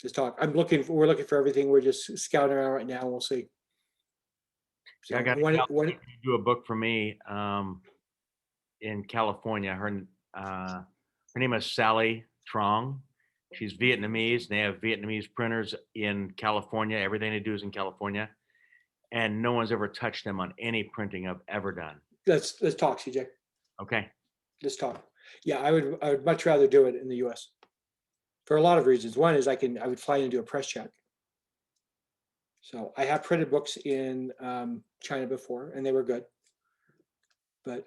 Just talk. We're looking for everything. We're just scouting around right now. We'll see. So I got when to do a book for me in California. Her name is Sally Trong. She's Vietnamese, and they have Vietnamese printers in California. Everything they do is in California, and no one's ever touched them on any printing I've ever done. let's talk, CJ. Okay. Let's talk. Yeah, I would much rather do it in the US for a lot of reasons. One is I would fly in and do a press check. So I have printed books in China before, and they were good. But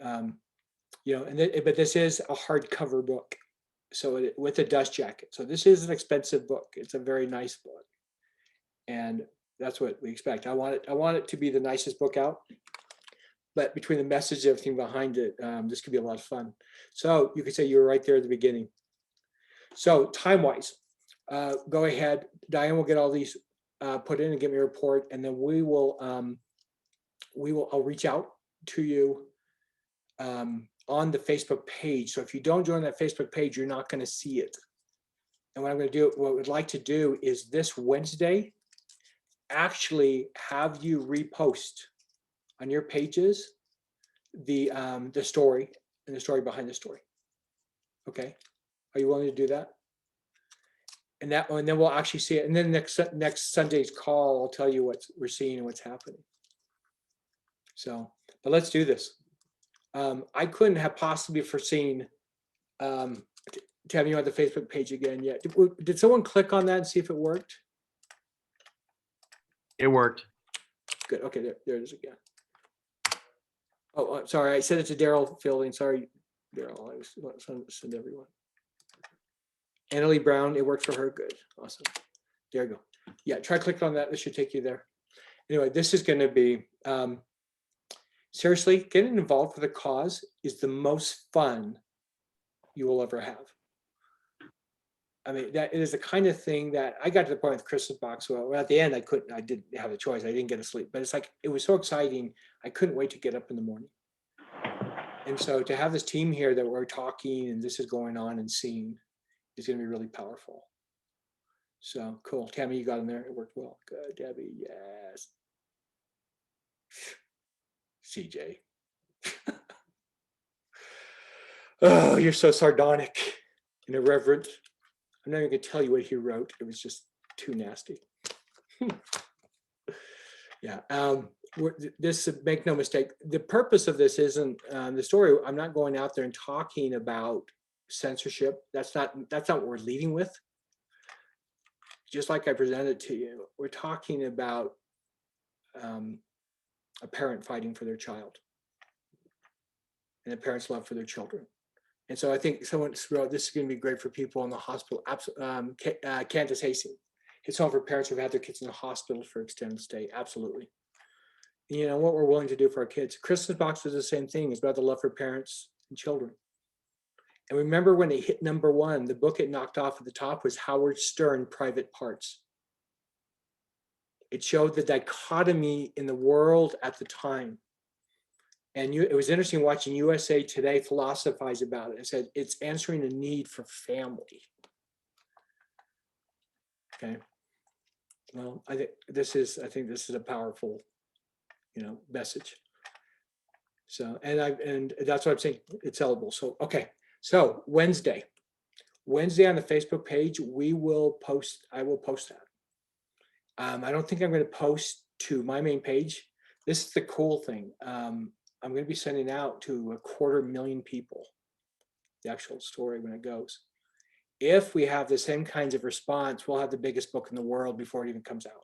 you know, but this is a hardcover book, so with a dust jacket. So this is an expensive book. It's a very nice book, and that's what we expect. I want it to be the nicest book out. But between the message and everything behind it, this could be a lot of fun. So you could say you were right there at the beginning. So time-wise, go ahead. Diane will get all these put in and give me a report, and then I'll reach out to you on the Facebook page. So if you don't join that Facebook page, you're not going to see it. And what we'd like to do is this Wednesday, actually have you repost on your pages the story and the story behind the story. Okay, are you willing to do that? And then we'll actually see it. And then next Sunday's call, I'll tell you what we're seeing and what's happening. So, but let's do this. I couldn't have possibly foreseen having you on the Facebook page again yet. Did someone click on that and see if it worked? It worked. Good. Okay, there it is again. Oh, sorry, I said it to Daryl Fielding. Sorry, Daryl. I was send everyone. Annalie Brown, it worked for her. Good. Awesome. There you go. Yeah, try clicking on that. This should take you there. Anyway, this is going to be seriously, getting involved with a cause is the most fun you will ever have. I mean, that is the kind of thing that I got to the point with Christmas box. Well, at the end, I didn't have a choice. I didn't get to sleep, but it's like, it was so exciting. I couldn't wait to get up in the morning. And so to have this team here that we're talking and this is going on and seeing is going to be really powerful. So cool. Tammy, you got in there. It worked well. Good. Debbie, yes. CJ. Oh, you're so sardonic and irreverent. I'm not even going to tell you what he wrote. It was just too nasty. Yeah. This, make no mistake, the purpose of this isn't the story. I'm not going out there and talking about censorship. That's not what we're leading with. Just like I presented to you, we're talking about a parent fighting for their child and a parent's love for their children. And so I think someone wrote, this is going to be great for people in the hospital. Candace Hastings, it's home for parents who've had their kids in the hospital for extended stay. Absolutely. You know, what we're willing to do for our kids. Christmas box was the same thing. It's about the love for parents and children. And remember when it hit #1, the book it knocked off at the top was Howard Stern, Private Parts. It showed the dichotomy in the world at the time. And it was interesting watching USA Today philosophize about it and said it's answering a need for family. Okay. Well, I think this is a powerful, message. So, and that's what I'm saying. It's sellable. So, okay. So Wednesday on the Facebook page, I will post that. I don't think I'm going to post to my main page. This is the cool thing. I'm going to be sending out to 250,000 people the actual story when it goes. If we have the same kinds of response, we'll have the biggest book in the world before it even comes out.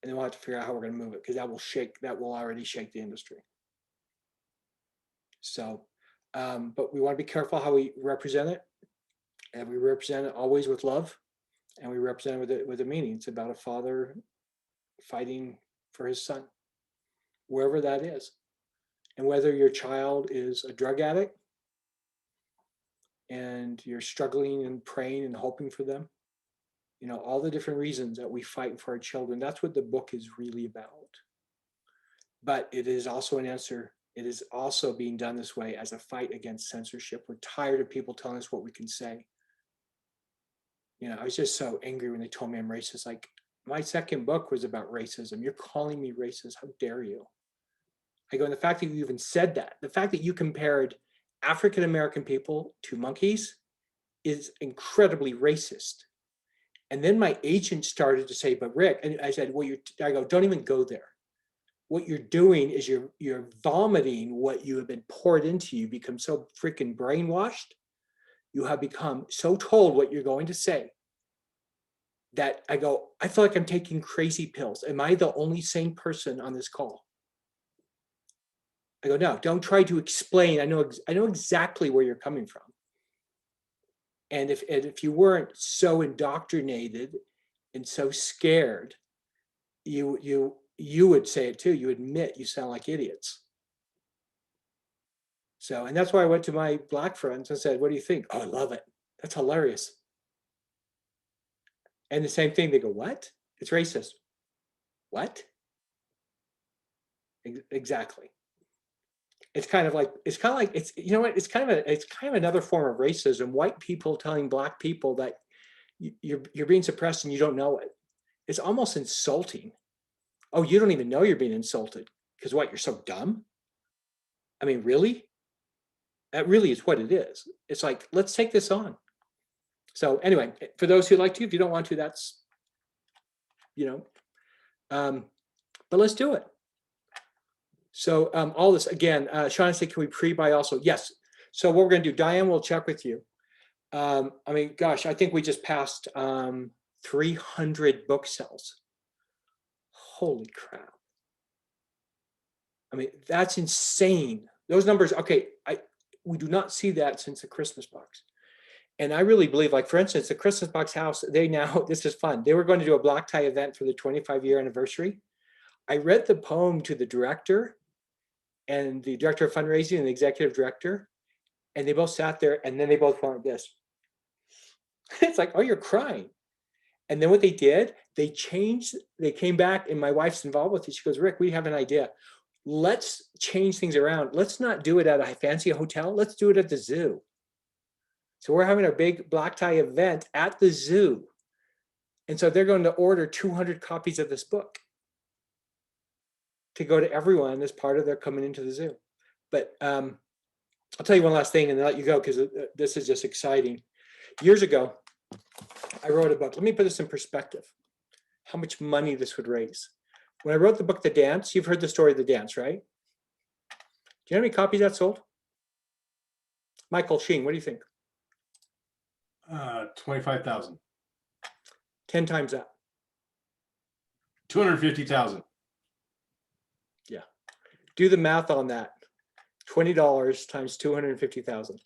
And then we'll have to figure out how we're going to move it, because that will already shake the industry. So, but we want to be careful how we represent it. And we represent it always with love, and we represent it with a meaning. It's about a father fighting for his son, wherever that is. And whether your child is a drug addict and you're struggling and praying and hoping for them, you know, all the different reasons that we fight for our children, that's what the book is really about. But it is also an answer. It is also being done this way as a fight against censorship. We're tired of people telling us what we can say. You know, I was just so angry when they told me I'm racist. Like, my second book was about racism. You're calling me racist. How dare you? I go, and the fact that you even said that, the fact that you compared African-American people to monkeys is incredibly racist. And then my agent started to say, but Rick, and I said, well, I go, don't even go there. What you're doing is you're vomiting what you have been poured into you. Become so freaking brainwashed. You have become so told what you're going to say that I go, I feel like I'm taking crazy pills. Am I the only sane person on this call? I go, no, don't try to explain. I know exactly where you're coming from. And if you weren't so indoctrinated and so scared, you would say it too. You admit you sound like idiots. So, and that's why I went to my Black friends and said, what do you think? Oh, I love it. That's hilarious. And the same thing, they go, what? It's racist. What? Exactly. It's kind of like, you know what? It's kind of another form of racism. White people telling Black people that you're being suppressed and you don't know it. It's almost insulting. Oh, you don't even know you're being insulted because what? You're so dumb. I mean, really? That really is what it is. It's like, let's take this on. So anyway, for those who like to, if you don't want to, that's, you know, but let's do it. So all this, again, Sean said, can we pre-buy also? Yes. So what we're going to do, Diane will check with you. I mean, gosh, I think we just passed 300 book sales. Holy crap. I mean, that's insane. Those numbers, okay, we do not see that since the Christmas box. And I really believe, like, for instance, the Christmas box house, they now, this is fun. They were going to do a black tie event for the 25-year anniversary. I read the poem to the director and the director of fundraising and the executive director, and they both sat there and then they both went like this. It's like, oh, you're crying. And then what they did, they came back, and my wife's involved with it. She goes, Rick, we have an idea. Let's change things around. Let's not do it at a fancy hotel. Let's do it at the zoo. So we're having a big black tie event at the zoo. And so they're going to order 200 copies of this book to go to everyone as part of their coming into the zoo. But I'll tell you one last thing and then let you go, because this is just exciting. Years ago, I wrote a book. Let me put this in perspective, how much money this would raise. When I wrote the book, The Dance, you've heard the story of The Dance, right? Do you know how many copies that sold? Michael Sheen, what do you think? 25,000. 10 times that. 250,000. Yeah. Do the math on that. $20 times 250,000.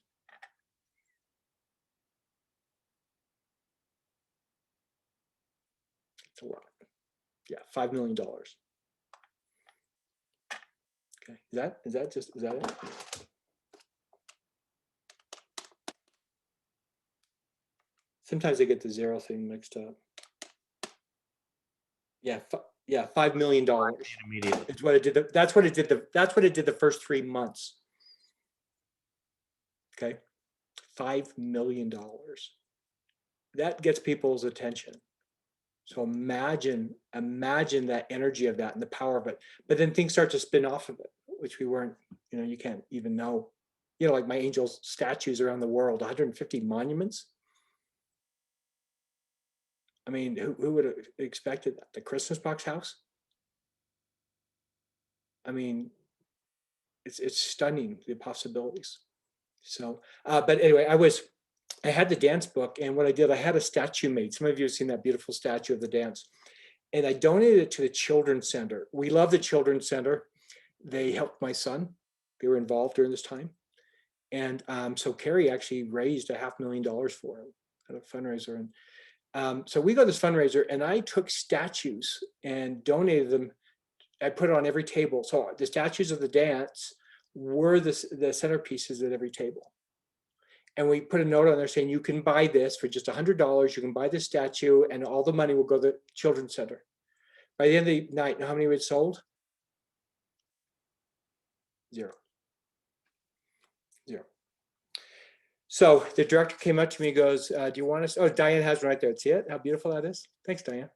It's a lot. Yeah, $5 million. Okay, is that it? Sometimes I get the zero thing mixed up. Yeah, $5 million. Immediately. It's what it did. That's what it did the first 3 months. Okay, $5 million. That gets people's attention. So imagine that energy of that and the power of it. But then things start to spin off of it, which we weren't, you know, you can't even know. You know, like my angels statues around the world, 150 monuments. I mean, who would have expected that? The Christmas box house? I mean, it's stunning, the possibilities. So, but anyway, I had the dance book, and what I did, I had a statue made. Some of you have seen that beautiful statue of the dance. And I donated it to the Children's Center. We love the Children's Center. They helped my son. They were involved during this time. And so Carrie actually raised $500,000 for him at a fundraiser. And so we got this fundraiser, and I took statues and donated them. I put it on every table. So the statues of the dance were the centerpieces at every table. And we put a note on there saying, you can buy this for just $100. You can buy this statue and all the money will go to the Children's Center. By the end of the night, you know how many we had sold? Zero. So the director came up to me and goes, do you want us? Oh, Diane has one right there. See it? How beautiful that is? Thanks, Diane.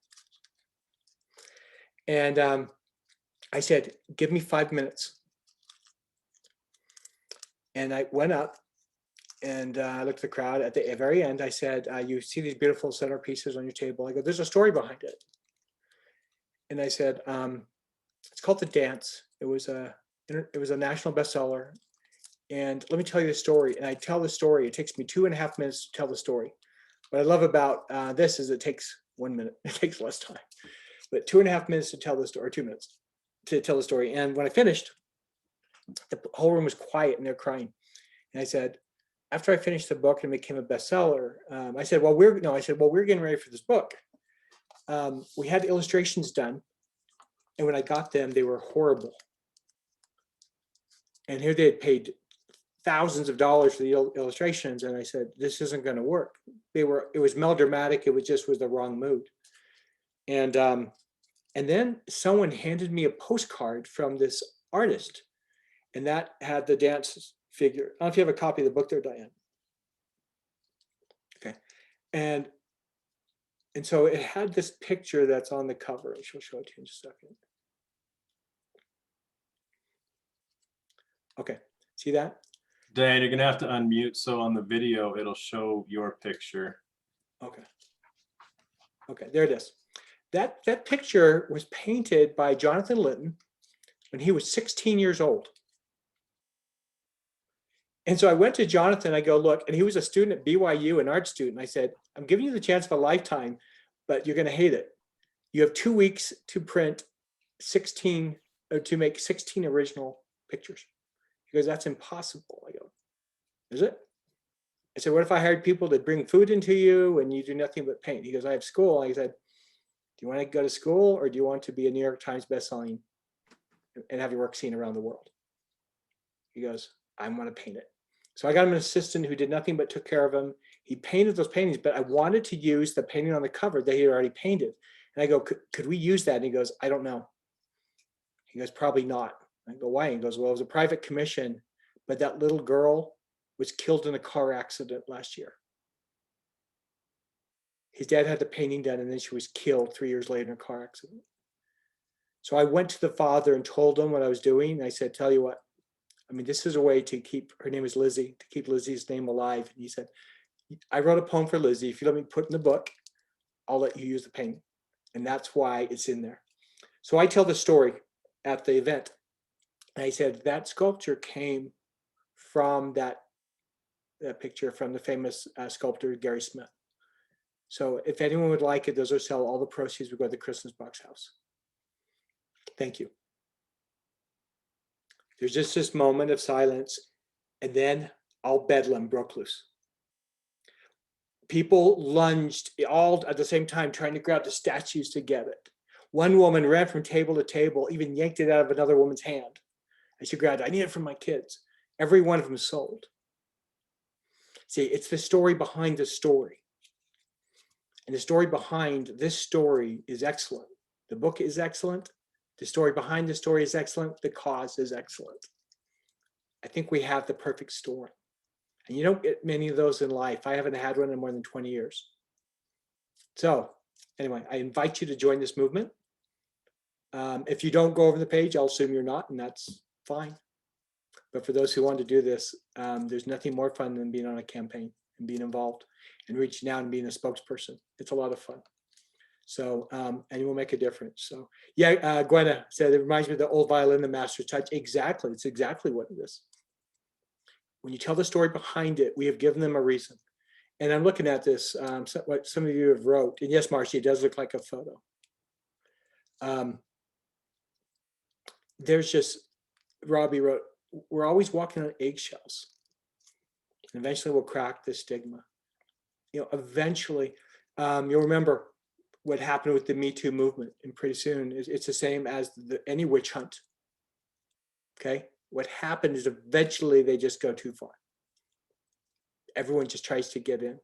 And I said, give me 5 minutes. And I went up and I looked at the crowd. At the very end, I said, you see these beautiful centerpieces on your table. I go, there's a story behind it. And I said, it's called The Dance. It was a national bestseller. And let me tell you the story. And I tell the story. It takes me 2.5 minutes to tell the story. What I love about this is it takes 1 minute. It takes less time. But 2.5 minutes to tell the story, or 2 minutes to tell the story. And when I finished, the whole room was quiet and they're crying. And I said, after I finished the book and it became a bestseller, I said, well, we're getting ready for this book. We had illustrations done. And when I got them, they were horrible. And here they had paid thousands of dollars for the illustrations. And I said, this isn't going to work. It was melodramatic. It was the wrong mood. And then someone handed me a postcard from this artist, and that had the dance figure. I don't know if you have a copy of the book there, Diane. Okay. And so it had this picture that's on the cover. I shall show it to you in just a second. Okay. See that? Dan, you're going to have to unmute. So on the video, it'll show your picture. Okay. Okay, there it is. That picture was painted by Jonathan Litton when he was 16 years old. And so I went to Jonathan, I go, look, and he was a student at BYU, an art student. I said, I'm giving you the chance of a lifetime, but you're going to hate it. You have 2 weeks to print 16, or to make 16 original pictures. He goes, that's impossible. I go, is it? I said, what if I hired people to bring food into you and you do nothing but paint? He goes, I have school. I said, do you want to go to school or do you want to be a New York Times bestselling and have your work seen around the world? He goes, I want to paint it. So I got him an assistant who did nothing but took care of him. He painted those paintings, but I wanted to use the painting on the cover that he had already painted. And I go, could we use that? And he goes, I don't know. He goes, probably not. I go, why? He goes, well, it was a private commission, but that little girl was killed in a car accident last year. His dad had the painting done and then she was killed 3 years later in a car accident. So I went to the father and told him what I was doing. And I said, tell you what, I mean, this is a way to keep, her name is Lizzie, to keep Lizzie's name alive. And he said, I wrote a poem for Lizzie. If you let me put it in the book, I'll let you use the painting. And that's why it's in there. So I tell the story at the event. And I said, that sculpture came from that picture from the famous sculptor, Gary Smith. So if anyone would like it, those are sell. All the proceeds will go to the Christmas Box House. Thank you. There's just this moment of silence, and then all bedlam broke loose. People lunged all at the same time, trying to grab the statues to get it. One woman ran from table to table, even yanked it out of another woman's hand. And she grabbed it. I need it for my kids. Every one of them sold. See, it's the story behind the story. And the story behind this story is excellent. The book is excellent. The story behind the story is excellent. The cause is excellent. I think we have the perfect story. And you don't get many of those in life. I haven't had one in more than 20 years. So anyway, I invite you to join this movement. If you don't go over the page, I'll assume you're not, and that's fine. But for those who want to do this, there's nothing more fun than being on a campaign and being involved and reaching out and being a spokesperson. It's a lot of fun. So, and you will make a difference. So yeah, Gwenna said, it reminds me of the old violin, the master's touch. Exactly. It's exactly what it is. When you tell the story behind it, we have given them a reason. And I'm looking at this, what some of you have wrote. And yes, Marcy, it does look like a photo. There's just, Robbie wrote, we're always walking on eggshells. And eventually we'll crack the stigma. You know, eventually, you'll remember what happened with the Me Too movement. And pretty soon, it's the same as any witch hunt. Okay? What happened is eventually they just go too far. Everyone just tries to get in.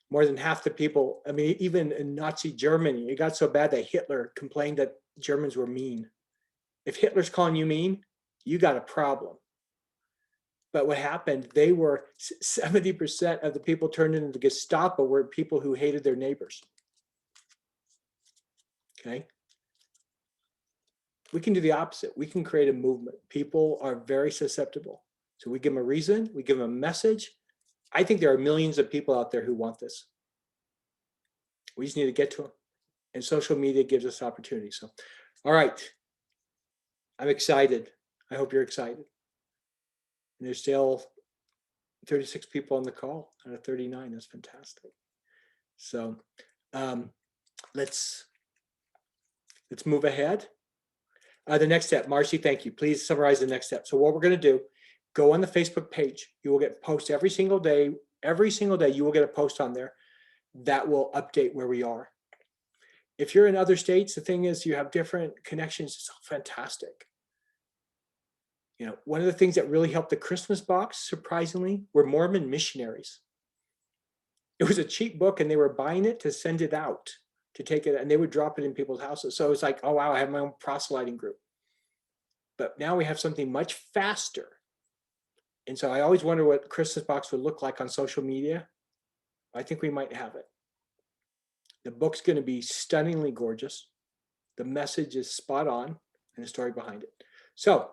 More than half the people, I mean, even in Nazi Germany, it got so bad that Hitler complained that Germans were mean. If Hitler's calling you mean, you got a problem. But what happened, they were 70% of the people turned into the Gestapo were people who hated their neighbors. Okay. We can do the opposite. We can create a movement. People are very susceptible. So we give them a reason, we give them a message. I think there are millions of people out there who want this. We just need to get to them. And social media gives us opportunity. So, all right. I'm excited. I hope you're excited. And there's still 36 people on the call out of 39. That's fantastic. So let's move ahead. The next step, Marcy, thank you. Please summarize the next step. So what we're going to do, go on the Facebook page. You will get posts every single day. Every single day you will get a post on there that will update where we are. If you're in other states, the thing is you have different connections. It's fantastic. You know, one of the things that really helped the Christmas box, surprisingly, were Mormon missionaries. It was a cheap book and they were buying it to send it out, to take it, and they would drop it in people's houses. So it's like, oh, wow, I have my own proselyting group. But now we have something much faster. And so I always wonder what Christmas box would look like on social media. I think we might have it. The book's going to be stunningly gorgeous. The message is spot on and the story behind it. So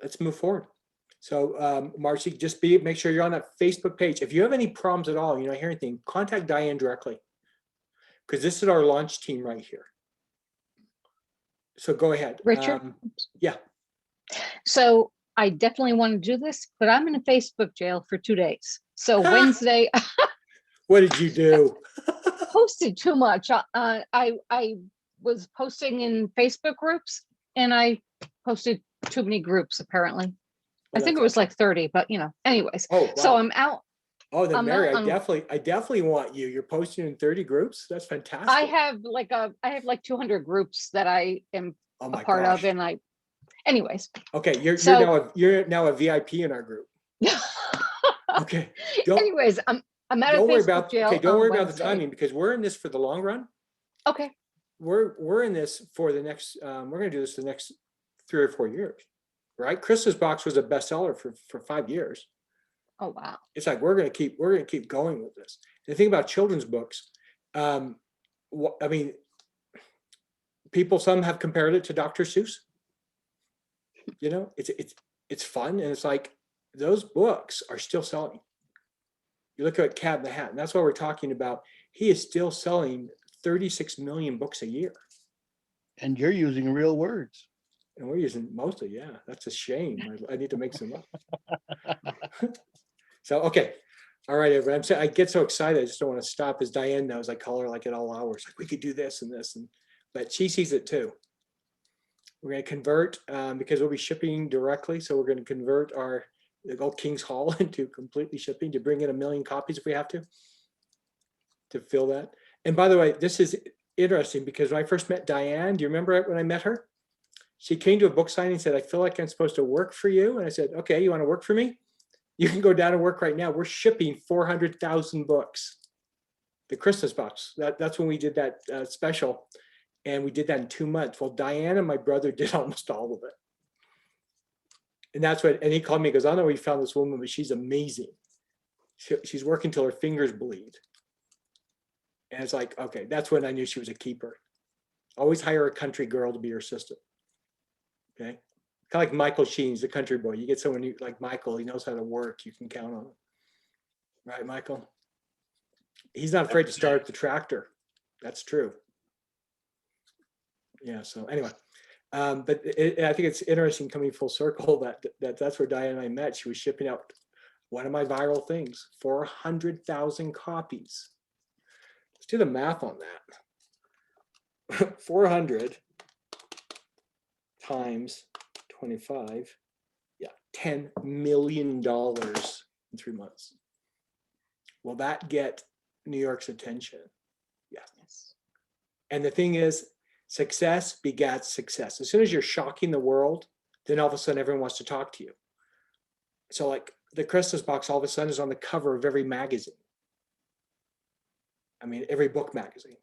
let's move forward. So Marcy, just make sure you're on that Facebook page. If you have any problems at all, you know, hear anything, contact Diane directly, because this is our launch team right here. So go ahead. Richard? Yeah. So I definitely want to do this, but I'm in a Facebook jail for 2 days. So Wednesday, What did you do? posted too much. I was posting in Facebook groups and I posted too many groups apparently. I think it was like 30, but you know, anyways. Oh, wow. So I'm out. Oh, then I'm Mary, out I definitely want you. You're posting in 30 groups. That's fantastic. I have like 200 groups that I am Oh a my part gosh. of, and anyways. Okay, you're now a VIP in our group. Okay. Anyways, I'm out of Facebook jail. Okay, don't worry about the Wednesday. timing, because we're in this for the long run. Okay. We're in this for the next we're going to do this for the next 3 or 4 years, right? Christmas box was a bestseller for 5 years. Oh wow. It's like we're going to keep going with this. The thing about children's books, I mean, some have compared it to Dr. Seuss. You know, it's fun, and it's like those books are still selling. You look at Cat in the Hat, and that's what we're talking about. He is still selling 36 million books a year. And you're using real words. And we're using mostly, yeah. That's a shame. I need to make some up. So, okay. All right, everyone. I get so excited. I just don't want to stop. As Diane knows, I call her like at all hours. Like, we could do this and this. But she sees it too. We're going to convert because we'll be shipping directly. So we're going to convert our old King's Hall into completely shipping to bring in 1 million copies if we have to fill that. And by the way, this is interesting because when I first met Diane, do you remember when I met her? She came to a book signing and said, I feel like I'm supposed to work for you. And I said, okay, you want to work for me? You can go down and work right now. We're shipping 400,000 books. The Christmas box, that's when we did that special. And we did that in 2 months. Well, Diane and my brother did almost all of it. And that's what, and he called me, he goes, I don't know where you found this woman, but she's amazing. She's working till her fingers bleed. And it's like, okay, that's when I knew she was a keeper. Always hire a country girl to be your assistant. Okay. Kind of like Michael Sheen's the country boy. You get someone like Michael, he knows how to work. You can count on him. Right, Michael? He's not afraid to start the tractor. That's true. Yeah, so anyway. But I think it's interesting coming full circle that's where Diane and I met. She was shipping out one of my viral things, 400,000 copies. Let's do the math on that. 400 times 25, yeah, $10 million in 3 months. Will that get New York's attention? Yeah. Yes. And the thing is, Success begets success. As soon as you're shocking the world, then all of a sudden everyone wants to talk to you. So like the Christmas box all of a sudden is on the cover of every magazine. I mean, every book magazine.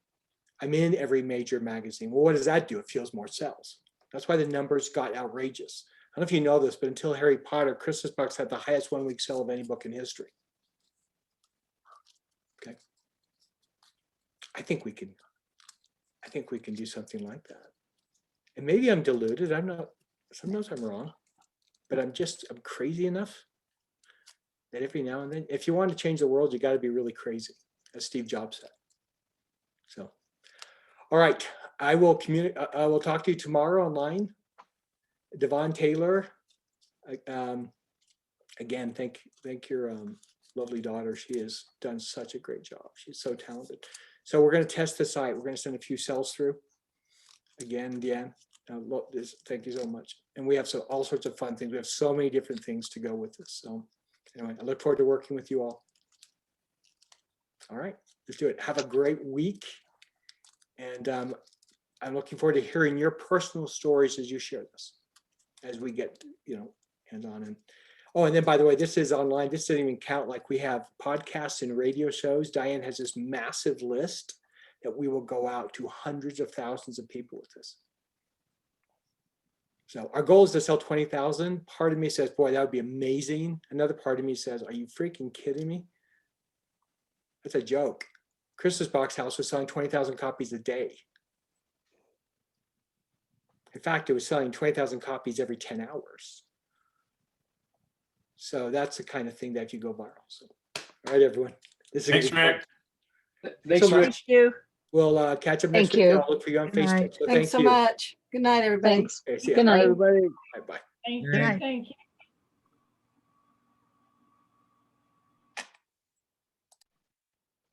I'm in every major magazine. Well, what does that do? It fuels more sales. That's why the numbers got outrageous. I don't know if you know this, but until Harry Potter, Christmas box had the highest 1-week sale of any book in history. Okay. I think we can do something like that. And maybe I'm deluded. I'm not, sometimes I'm wrong, but I'm crazy enough that every now and then, if you want to change the world, you got to be really crazy, as Steve Jobs said. So, all right, I will talk to you tomorrow online. Devon Taylor, again, thank your lovely daughter. She has done such a great job. She's so talented. So we're going to test the site. We're going to send a few cells through. Again, Deanne, thank you so much. And we have all sorts of fun things. We have so many different things to go with this. So anyway, I look forward to working with you all. All right, let's do it. Have a great week. And I'm looking forward to hearing your personal stories as you share this, as we get, hands-on. And oh, and then by the way, this is online. This doesn't even count. Like we have podcasts and radio shows. Diane has this massive list that we will go out to hundreds of thousands of people with this. So our goal is to sell 20,000. Part of me says, boy, that would be amazing. Another part of me says, are you freaking kidding me? That's a joke. Christmas Box House was selling 20,000 copies a day. In fact, it was selling 20,000 copies every 10 hours. So that's the kind of thing that you go viral. So, all right, everyone. This is Thanks, Rick. Thanks, so Rick. much. Thank you. We'll catch up next Thank week. you. I'll look for you on Good Facebook. night. So Thanks so thank you. much. Good night, everybody. Thanks. Okay, see ya. Good night. Everybody. Bye-bye. Thank Good night. Thank you.